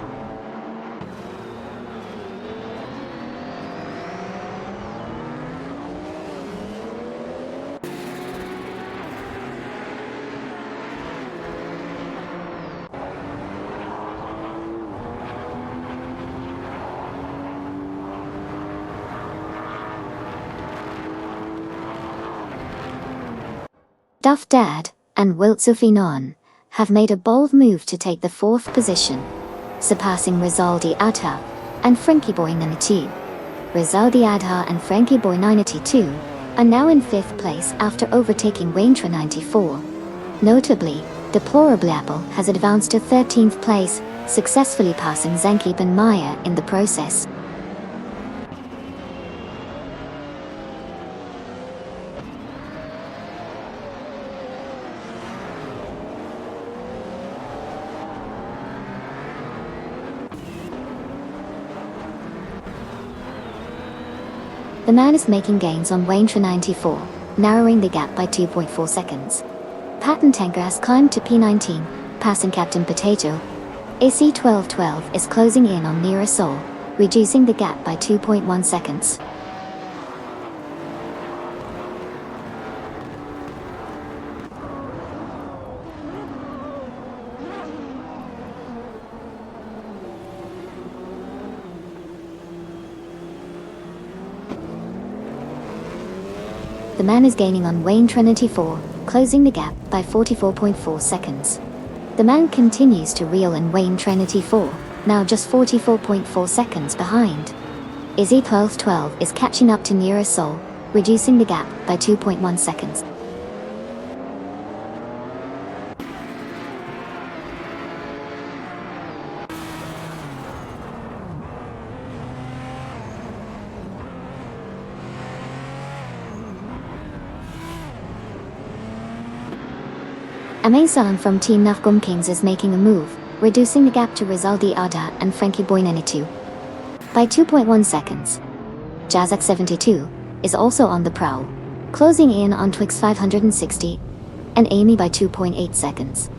Duff Dad and Wilt Sufinon have made a bold move to take the 4th position, surpassing Rizaldi Adha and Frankie Boy92. Rizaldi Adha and Frankie Boy92 are now in 5th place after overtaking Waintra94. Notably, Deplorable Apple has advanced to 13th place, successfully passing Zankeep and Maya in the process. The man is making gains on Waintra94, narrowing the gap by 2.4 seconds. Patton Tanker has climbed to P19, passing Captain Potato. ISI 1212 is closing in on Mirasol, reducing the gap by 2.1 seconds. The man is gaining on Waintra94, closing the gap by 44.4 seconds. The man continues to reel in Waintra94, now just 44.4 seconds behind. ISI 1212 is catching up to Mirasol, reducing the gap by 2.1 seconds. Amazon from Team Nafgum Kings is making a move, reducing the gap to Rizaldi Adha and Frankie Boy92 by 2.1 seconds. Jazak72 is also on the prowl, closing in on Twix 560 and Amy by 2.8 seconds.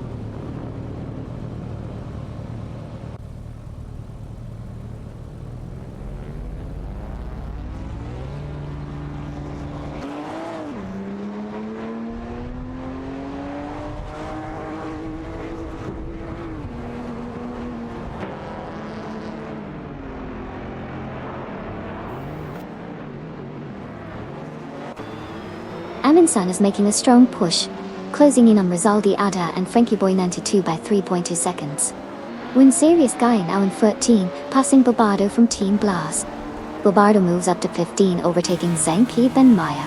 Amundsen is making a strong push, closing in on Rizaldi Ada and Frankie Boy 92 by 3.2 seconds. Win Serious Guy now in 13, passing Bobardo from Team Blas. Bobardo moves up to 15, overtaking Zankeep and Maya.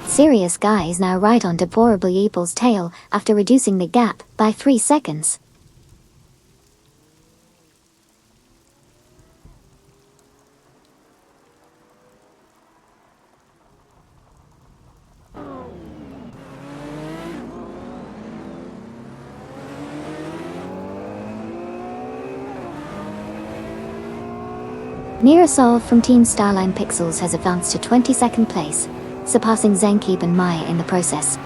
Serious Guy is now right on Deplorably Abel's tail after reducing the gap by 3 seconds. Mirasol from Team Starline Pixels has advanced to 22nd place, surpassing Zankeep and Maya in the process.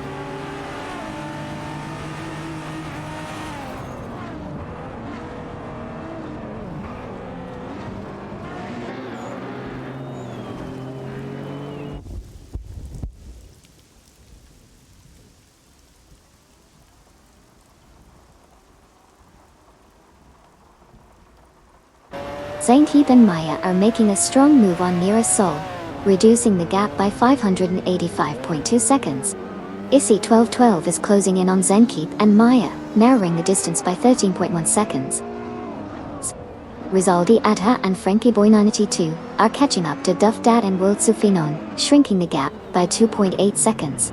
Zankeep and Maya are making a strong move on Mirasol, reducing the gap by 585.2 seconds. Issy 1212 is closing in on Zankeep and Maya, narrowing the distance by 13.1 seconds. Rizaldi Adha and Frankie Boy 92 are catching up to Duff Dad and World Sufinon, shrinking the gap by 2.8 seconds.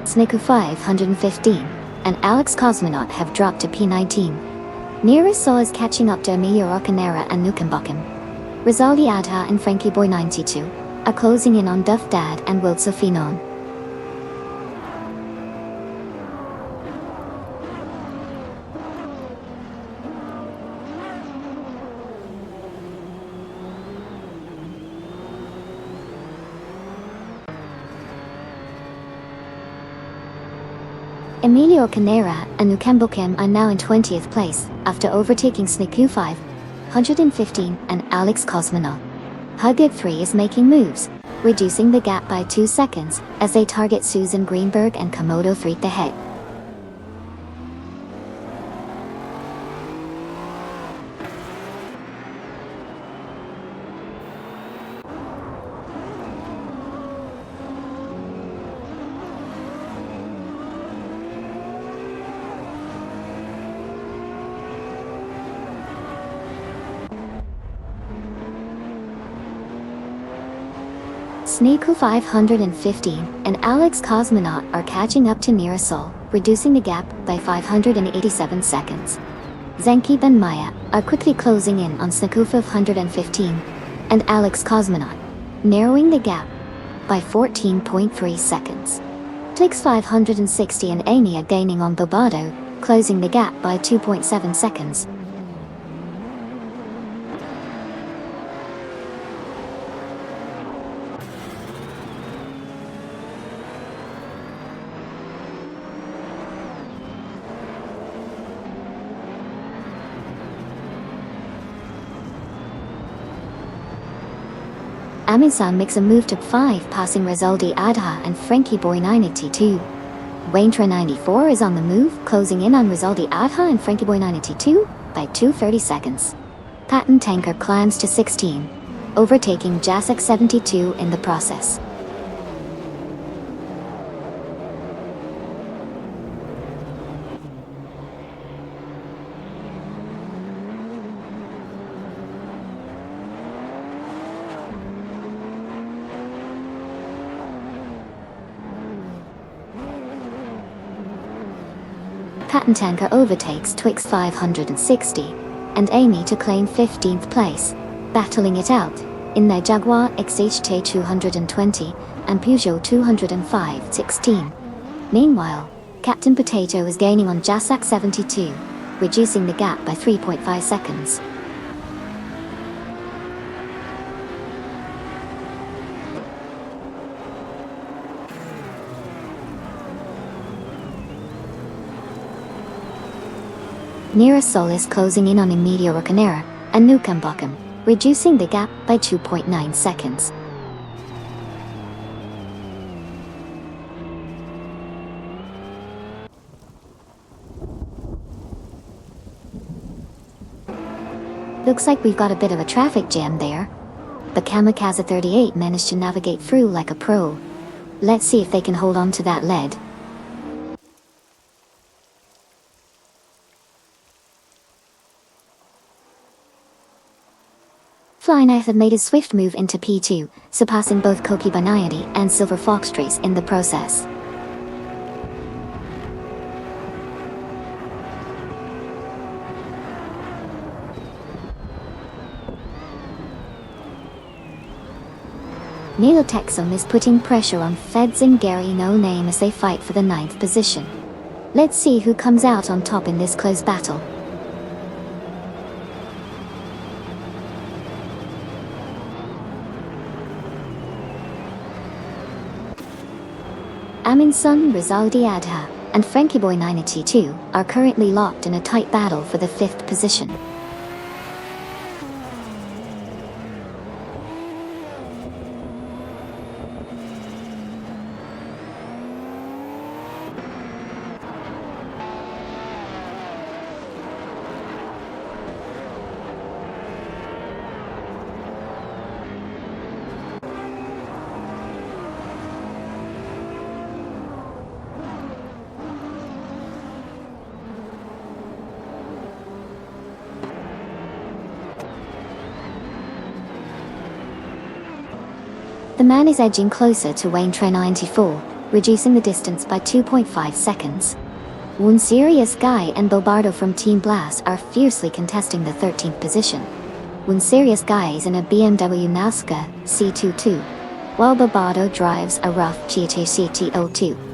Sniku 515 and Alex Cosmonaut have dropped to P19. Mirasol is catching up to Emilio Roccanera and Nukambokim. Rizaldi Adha and Frankie Boy 92 are closing in on Duff Dad and World Sufinon. Emilio Canera and Nukambokim are now in 20th place, after overtaking Sniku 515 and Alex Cosmonaut. Hugid 3 is making moves, reducing the gap by 2 seconds, as they target Susan Greenberg and Komodo 3 ahead. Sniku 515 and Alex Cosmonaut are catching up to Mirasol, reducing the gap by 587 seconds. Zankeep and Maya are quickly closing in on Sniku 515 and Alex Cosmonaut, narrowing the gap by 14.3 seconds. Tix 560 and Amy are gaining on Bobardo, closing the gap by 2.7 seconds. Amundsen makes a move to 5, passing Rizaldi Adha and Frankie Boy 92. Waintra 94 is on the move, closing in on Rizaldi Adha and Frankie Boy 92 by 2:30 seconds. Patton Tanker climbs to 16, overtaking Jasek 72 in the process. Patton Tanker overtakes Twix 560 and Amy to claim 15th place, battling it out in their Jaguar XHT 220 and Peugeot 205-16. Meanwhile, Captain Potato is gaining on Jasak 72, reducing the gap by 3.5 seconds. Nearasol is closing in on Emilia Roccanera and Nukambokum, reducing the gap by 2.9 seconds. Looks like we've got a bit of a traffic jam there. The Kamikaze 38 managed to navigate through like a pro. Let's see if they can hold on to that lead. Fly Knife had made a swift move into P2, surpassing both Koki Banayati and Silver Fox Trace in the process. Nilo Texum is putting pressure on Feds and Gary No Name as they fight for the 9th position. Let's see who comes out on top in this close battle. Aminson, Rizaldi Adha, and Frankie Boy 982 are currently locked in a tight battle for the 5th position. The man is edging closer to Wayne Train 94, reducing the distance by 2.5 seconds. One Serious Guy and Bobardo from Team Blast are fiercely contesting the 13th position. One Serious Guy is in a BMW Nazca C22, while Bobardo drives a rough GT CT02.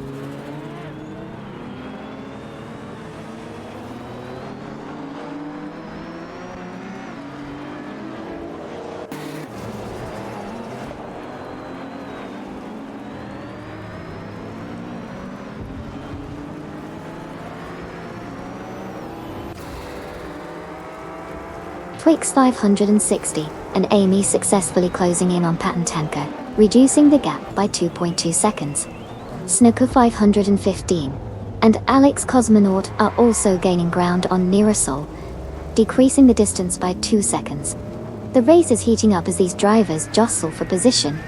Twix 560, and Amy successfully closing in on Patton Tanker, reducing the gap by 2.2 seconds. Snooker 515, and Alex Cosmonaut are also gaining ground on Nearasol, decreasing the distance by 2 seconds. The race is heating up as these drivers jostle for position.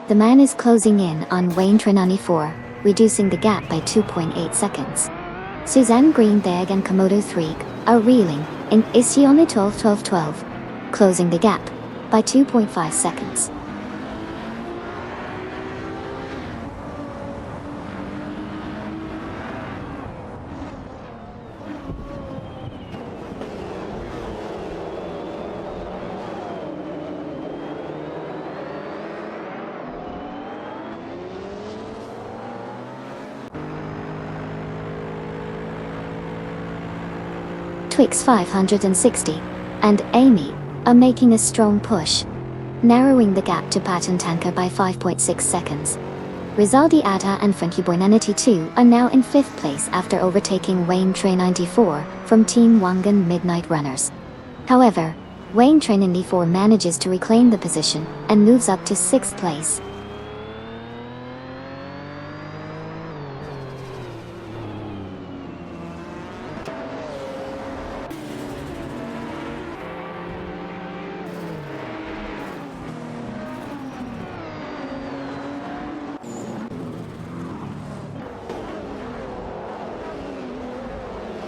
The man is closing in on Wayne Train 94, reducing the gap by 2.8 seconds. Suzanne Greenberg and Komodo 3 are reeling in Isione 12-12-12, closing the gap by 2.5 seconds. Twix 560 and Amy are making a strong push, narrowing the gap to Patton Tanker by 5.6 seconds. Rizaldi Adha and Frankie Boy 982 are now in 5th place after overtaking Wayne Train 94 from Team Wangan Midnight Runners. However, Wayne Train 94 manages to reclaim the position and moves up to 6th place.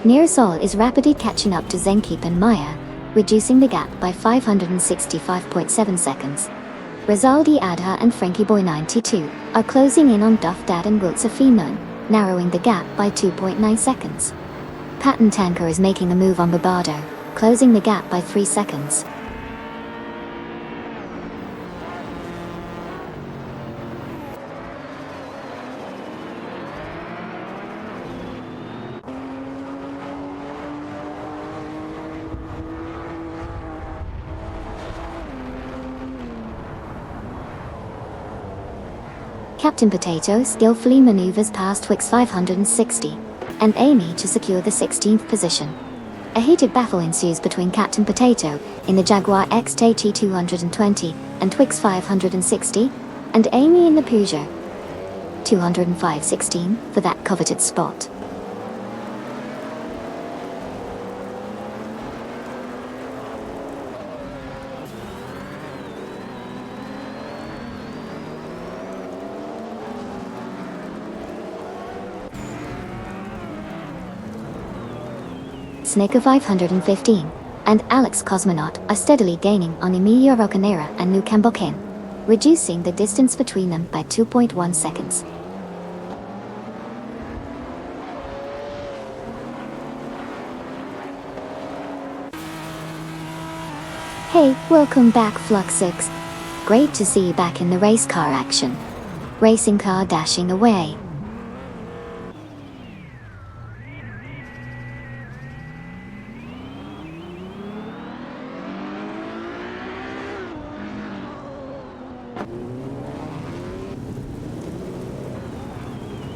Nearasol is rapidly catching up to Zenkeep and Maya, reducing the gap by 565.7 seconds. Rizaldi Adha and Frankie Boy 92 are closing in on Duff Dad and Wiltsafinon, narrowing the gap by 2.9 seconds. Patton Tanker is making a move on Bobardo, closing the gap by 3 seconds. Captain Potato skillfully maneuvers past Twix 560 and Amy to secure the 16th position. A heated battle ensues between Captain Potato in the Jaguar XT 220 and Twix 560, and Amy in the Peugeot 205/16 for that coveted spot. Snicker 515 and Alex Cosmonaut are steadily gaining on Emilia Rocanera and New Camboken, reducing the distance between them by 2.1 seconds. Hey, welcome back Flux6. Great to see you back in the race car action. Racing car dashing away.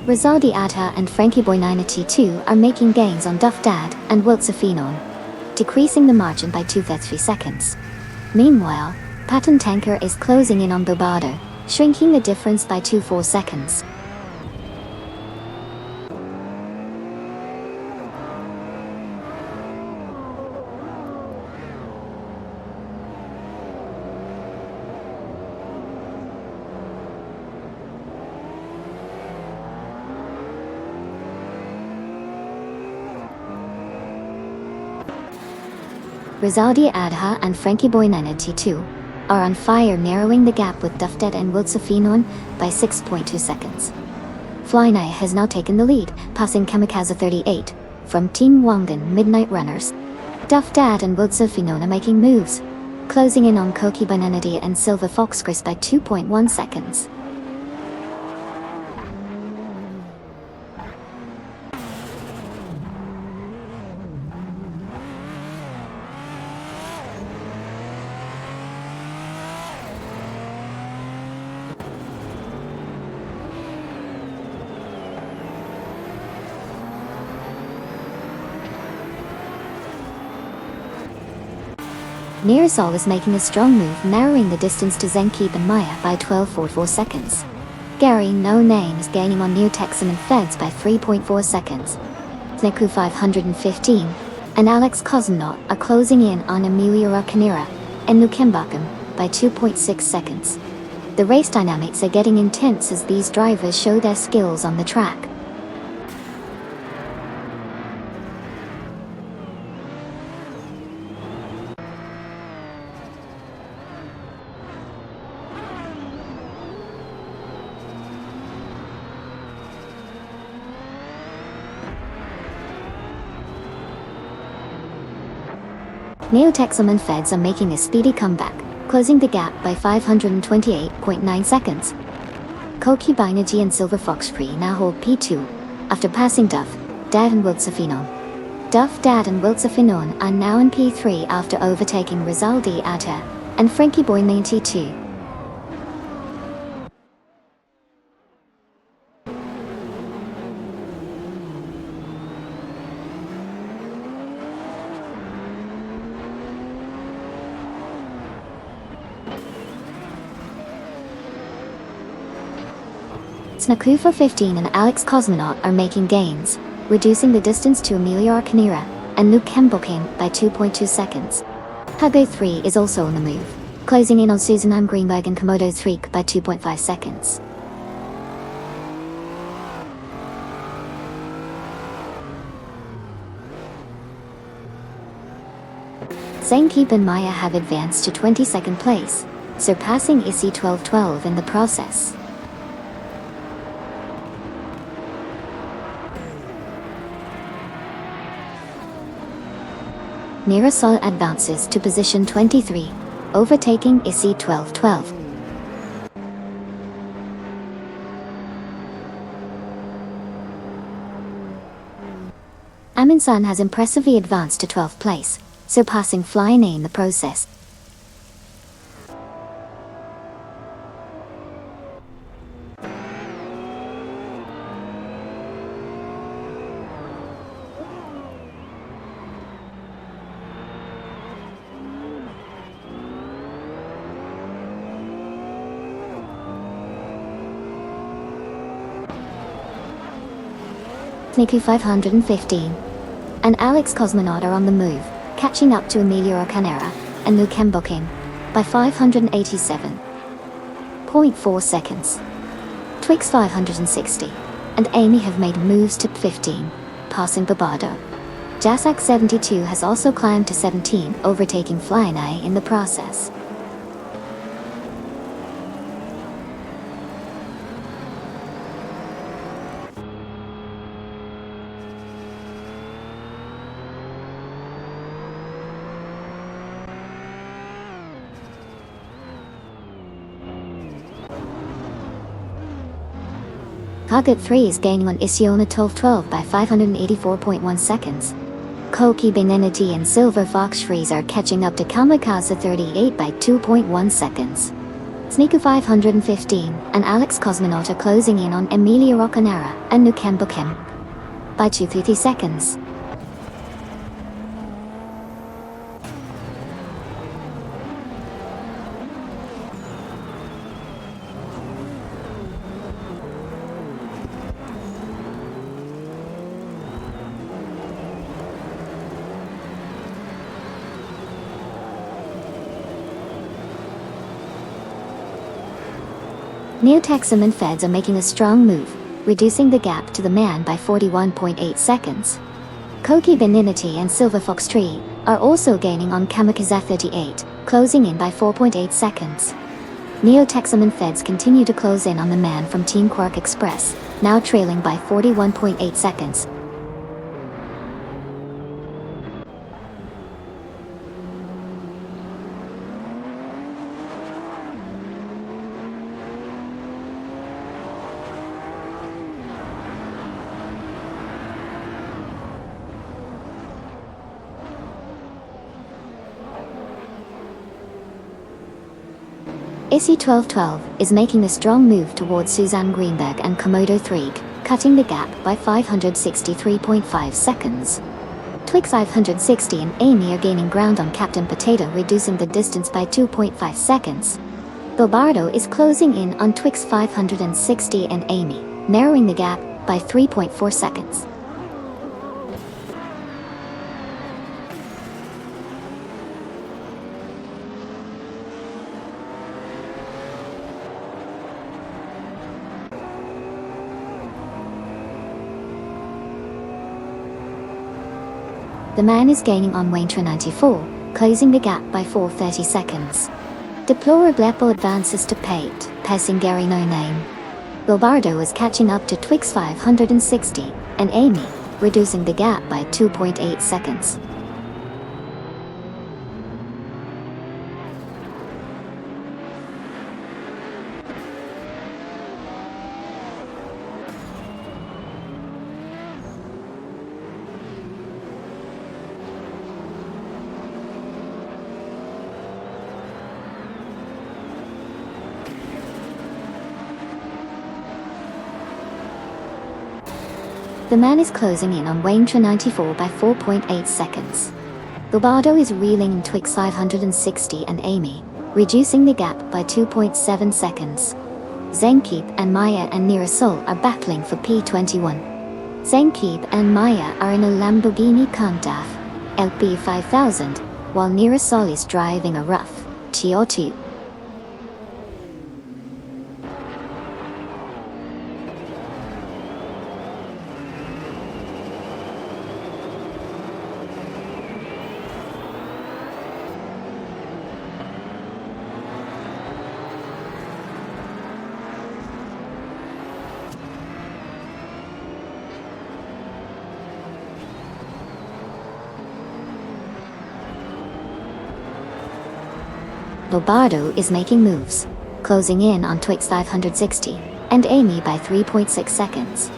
Rizaldi Adha and Frankie Boy 9T2 are making gains on Duff Dad and Wiltse Finon, decreasing the margin by 2.3 seconds. Meanwhile, Patton Tanker is closing in on Bobado, shrinking the difference by 2.4 seconds. Rizaldi Adha and Frankie Boy 9T2 are on fire, narrowing the gap with Duffdead and Wiltse Finon by 6.2 seconds. Flynai has now taken the lead, passing Kamikaze 38 from Team Wangan Midnight Runners. Duffdad and Wiltse Finon are making moves, closing in on Koki Bananadi and Silver Fox Chris by 2.1 seconds. Nearsol is making a strong move, narrowing the distance to Zenkeep and Maya by 12.44 seconds. Gary No Name is gaining on Neo Texan and Feds by 3.4 seconds. Sneku 515 and Alex Cosmonaut are closing in on Emilia Rocanera and Nukembakum by 2.6 seconds. The race dynamics are getting intense as these drivers show their skills on the track. Neotexum and Feds are making a speedy comeback, closing the gap by 528.9 seconds. Koki Binaji and Silver Fox Pre now hold P2, after passing Duff, Dad and Wiltse Finon. Duff, Dad and Wiltse Finon are now in P3 after overtaking Rizaldi Adha and Frankie Boy 92. Snakufa 15 and Alex Cosmonaut are making gains, reducing the distance to Emilia Arcanera and Luke Kembokin by 2.2 seconds. Hago 3 is also on the move, closing in on Susanam Greenberg and Komodo 3 by 2.5 seconds. Zenkeep and Maya have advanced to 22nd place, surpassing ISI 1212 in the process. Nearasol advances to position 23, overtaking ISI 1212. Aminsan has impressively advanced to 12th place, surpassing Flying A in the process. Sneaky 515 and Alex Cosmonaut are on the move, catching up to Emilia Arcanera and Nukem Booking by 587.4 seconds. Twix 560 and Amy have made moves to 15, passing Babardo. Jasak 72 has also climbed to 17, overtaking Flying Eye in the process. Target 3 is gaining on Isiona 1212 by 584.1 seconds. Koki Benenity and Silver Fox Freeze are catching up to Kamikaze 38 by 2.1 seconds. Sneaku 515 and Alex Cosmonaut are closing in on Emilia Roccanera and Nukem Bukem by 230 seconds. Neotexum and Feds are making a strong move, reducing the gap to the man by 41.8 seconds. Koki Benignity and Silver Fox Tree are also gaining on Kamikaze 38, closing in by 4.8 seconds. Neotexum and Feds continue to close in on the man from Team Quark Express, now trailing by 41.8 seconds. Issy 1212 is making a strong move towards Suzanne Greenberg and Komodo 3, cutting the gap by 563.5 seconds. Twix 560 and Amy are gaining ground on Captain Potato, reducing the distance by 2.5 seconds. Bobardo is closing in on Twix 560 and Amy, narrowing the gap by 3.4 seconds. The man is gaining on Waintra 94, closing the gap by 430 seconds. Deplorable Apple advances to Pate, passing Gary No Name. Bobardo is catching up to Twix 560 and Amy, reducing the gap by 2.8 seconds. The man is closing in on Waintra 94 by 4.8 seconds. Bobardo is reeling in Twix 560 and Amy, reducing the gap by 2.7 seconds. Zenkeep and Maya and Nirasol are battling for P21. Zenkeep and Maya are in a Lamborghini Countach LP 5000, while Nirasol is driving a rough TO2. Bobardo is making moves, closing in on Twix 560 and Amy by 3.6 seconds.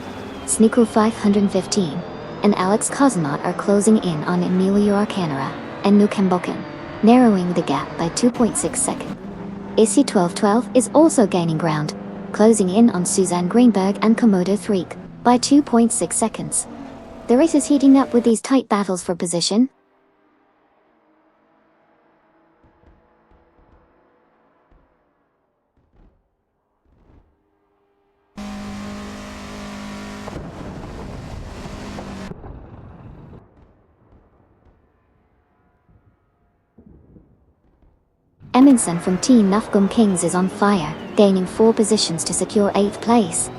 Sneaku 515 and Alex Cosmonaut are closing in on Emilia Arcanera and Nukem Bukem, narrowing the gap by 2.6 seconds. Issy 1212 is also gaining ground, closing in on Suzanne Greenberg and Komodo 3 by 2.6 seconds. The race is heating up with these tight battles for position. Amundsen from Team Nafgum Kings is on fire, gaining 4 positions to secure 8th place.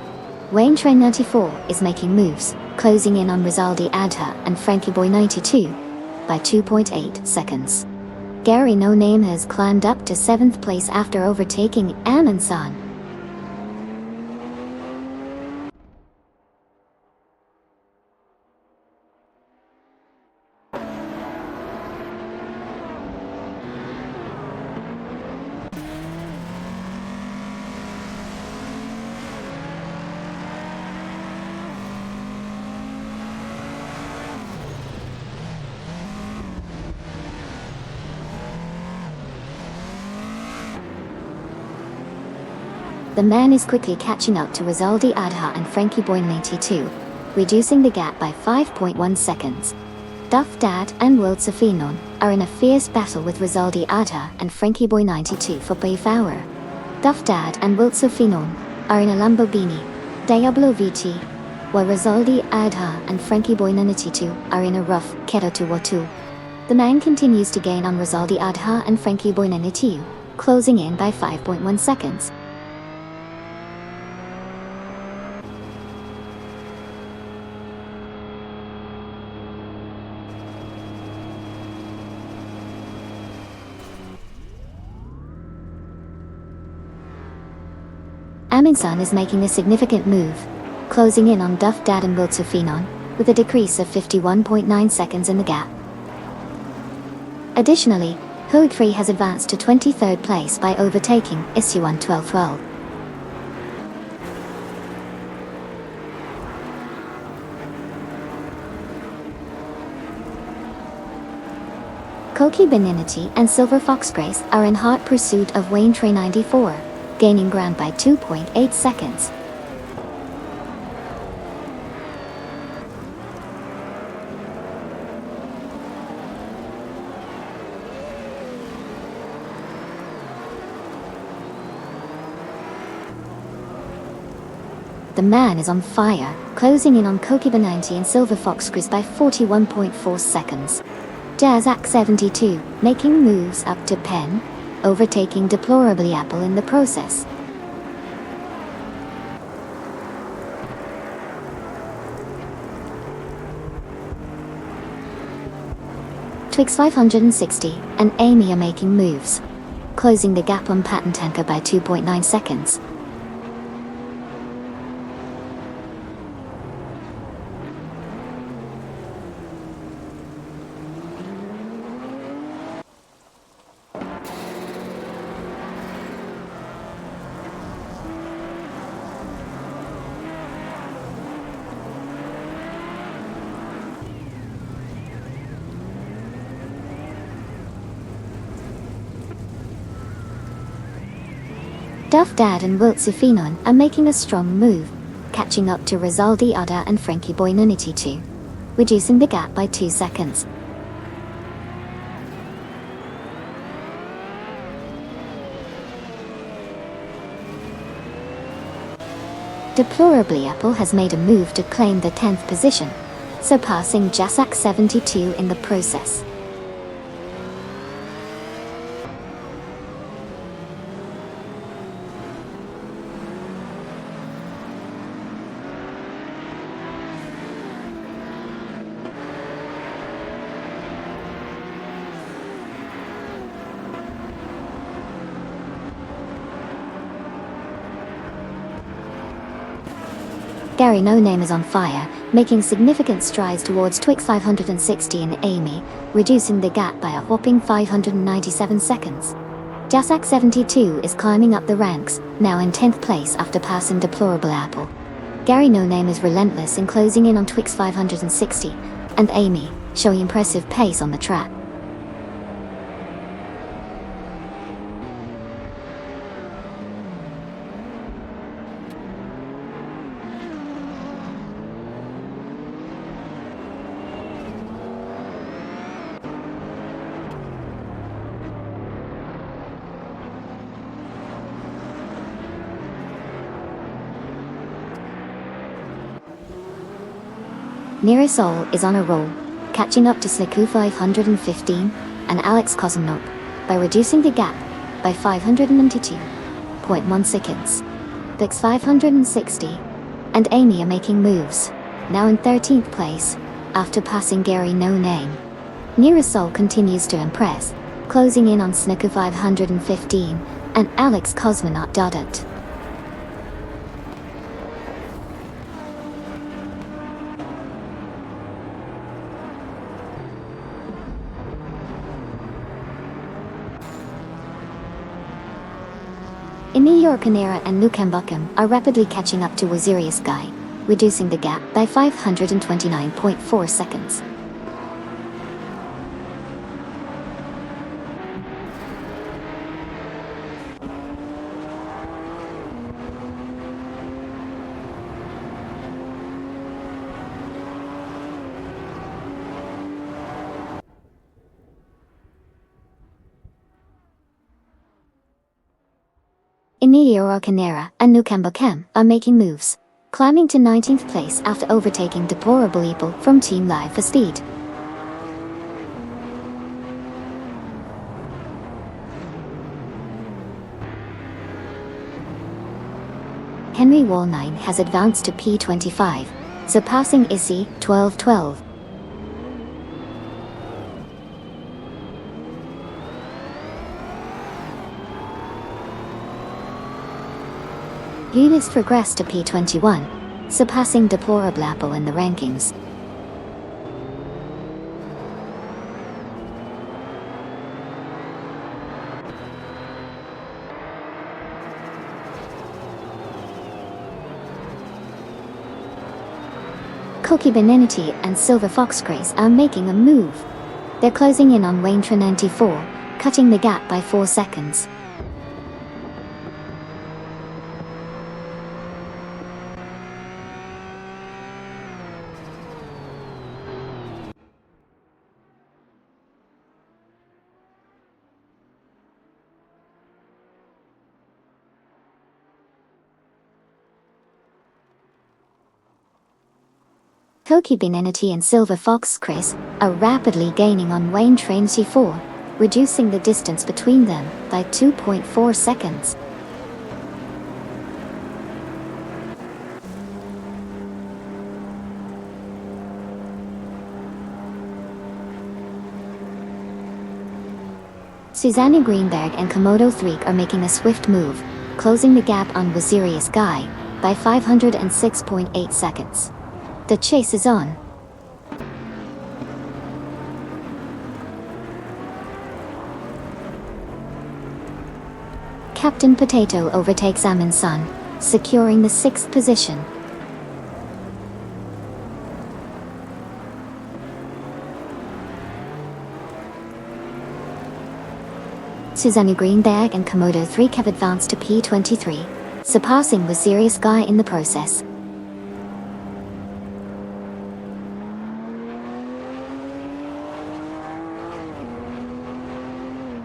Wayne Train 94 is making moves, closing in on Rizaldi Adha and Frankie Boy 92 by 2.8 seconds. Gary No Name has climbed up to 7th place after overtaking Amundsen. The man is quickly catching up to Rizaldi Adha and Frankie Boy 92, reducing the gap by 5.1 seconds. Duff Dad and World Safinon are in a fierce battle with Rizaldi Adha and Frankie Boy 92 for Bayflower. Duff Dad and World Safinon are in a Lamborghini Diablo VT, while Rizaldi Adha and Frankie Boy 92 are in a rough Keto Tuwatu. The man continues to gain on Rizaldi Adha and Frankie Boy 92, closing in by 5.1 seconds. Amundsen is making a significant move, closing in on Duff Dad and World Safinon, with a decrease of 51.9 seconds in the gap. Additionally, Hood3 has advanced to 23rd place by overtaking Isuan 1212. Koki Beninity and Silver Fox Grace are in hot pursuit of Wayne Train 94, gaining ground by 2.8 seconds. The man is on fire, closing in on Koki Benanti and Silver Fox Grace by 41.4 seconds. Jazzak 72, making moves up to Penn, overtaking Deplorably Apple in the process. Twix 560 and Amy are making moves, closing the gap on Patent Tanker by 2.9 seconds. Duff Dad and Wilt Safinon are making a strong move, catching up to Rizaldi Ada and Frankie Boy 92, reducing the gap by 2 seconds. Deplorably Apple has made a move to claim the 10th position, surpassing Jasak 72 in the process. Gary No Name is on fire, making significant strides towards Twix 560 and Amy, reducing the gap by a whopping 597 seconds. Jasak 72 is climbing up the ranks, now in 10th place after passing Deplorable Apple. Gary No Name is relentless in closing in on Twix 560, and Amy, showing impressive pace on the track. Nearasol is on a roll, catching up to Sliku 515 and Alex Kozumnok by reducing the gap by 592.1 seconds. Bex 560. And Amy are making moves, now in 13th place, after passing Gary No Name. Nearasol continues to impress, closing in on Snicker 515, and Alex Cosmonaut Dodot. In New York, Canera and Nukembuchem are rapidly catching up to Wazirius Guy, reducing the gap by 529.4 seconds. In New York, Canera and Nukembuchem are making moves, climbing to 19th place after overtaking Deplorable Evil from Team Live for Speed. Henry Wallnine has advanced to P25, surpassing Issy 1212. Eunice progressed to P21, surpassing Deplorable Apple in the rankings. Cookie Beninity and Silver Fox Grace are making a move. They're closing in on Waintra 94, cutting the gap by 4 seconds. Koki Beninity and Silver Fox Chris are rapidly gaining on Wayne Train C4, reducing the distance between them by 2.4 seconds. Susanne Greenberg and Komodo 3 are making a swift move, closing the gap on Wazirius Guy by 506.8 seconds. The chase is on. Captain Potato overtakes Amin-san, securing the 6th position. Susanne Greenberg and Komodo 3 have advanced to P23, surpassing Wazirius Guy in the process.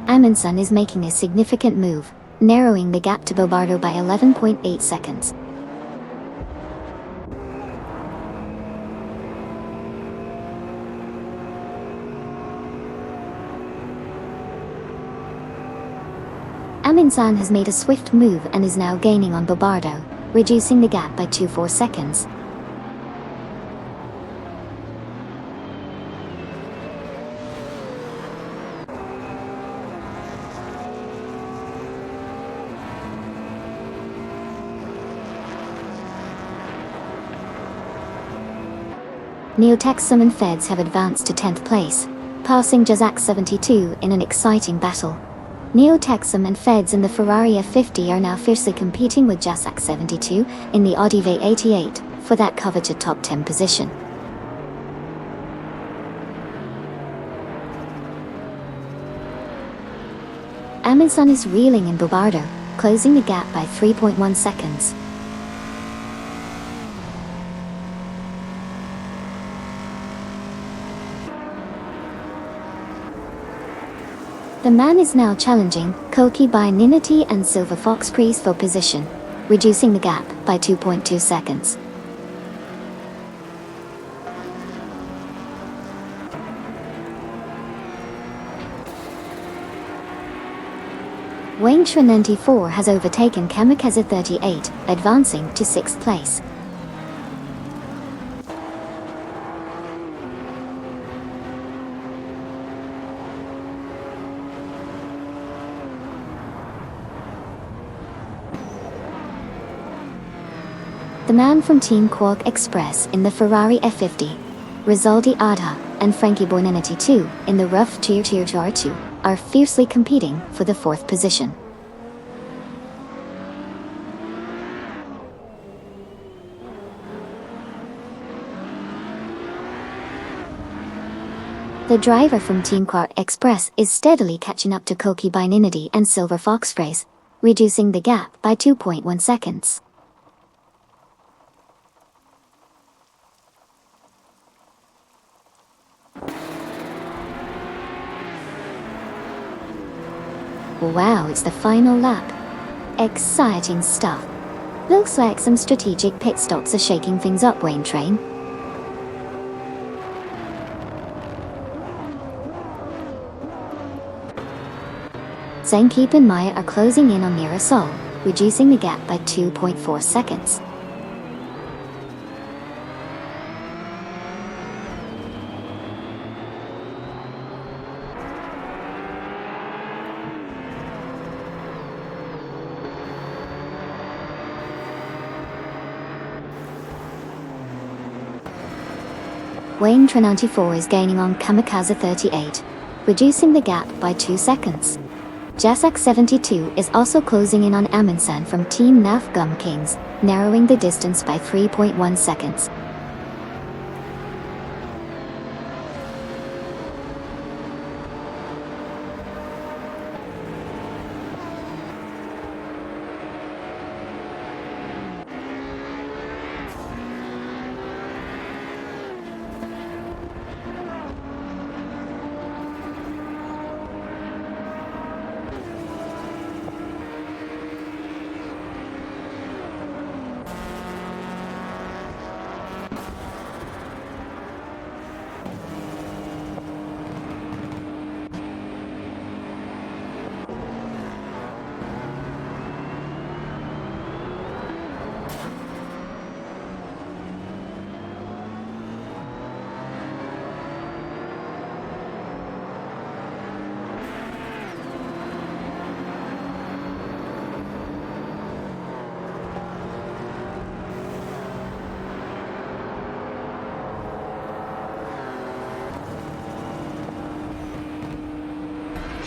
Amundsen is making a significant move, narrowing the gap to Bobardo by 11.8 seconds. Amundsen has made a swift move and is now gaining on Bobardo, reducing the gap by 2.4 seconds. Neotexum and Feds have advanced to 10th place, passing Jazak 72 in an exciting battle. Neotexum and Feds in the Ferrari F50 are now fiercely competing with Jazak 72 in the Audi V88 for that coveted top 10 position. Amundsen is reeling in Bobardo, closing the gap by 3.1 seconds. The man is now challenging Koki by Ninity and Silver Fox Crease for position, reducing the gap by 2.2 seconds. Wayne 94 has overtaken Kamikaze 38, advancing to 6th place. The man from Team Quark Express in the Ferrari F50, Rizaldi Adha, and Frankie Boy 2 in the rough Tier R2 are fiercely competing for the 4th position. The driver from Team Quark Express is steadily catching up to Koki Binanity and Silver Fox Race, reducing the gap by 2.1 seconds. Wow, it's the final lap. Exciting stuff. Looks like some strategic pit stops are shaking things up, Wayne Train. Zenkeep and Maya are closing in on Mirasol, reducing the gap by 2.4 seconds. Wayne 94 is gaining on Kamikaze 38, reducing the gap by 2 seconds. Jasak 72 is also closing in on Amundsen from Team NAF Gum Kings, narrowing the distance by 3.1 seconds.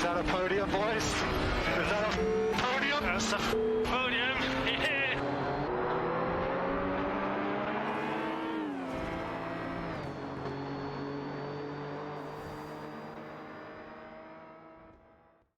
Is that a podium, boys? Is that a podium? That's a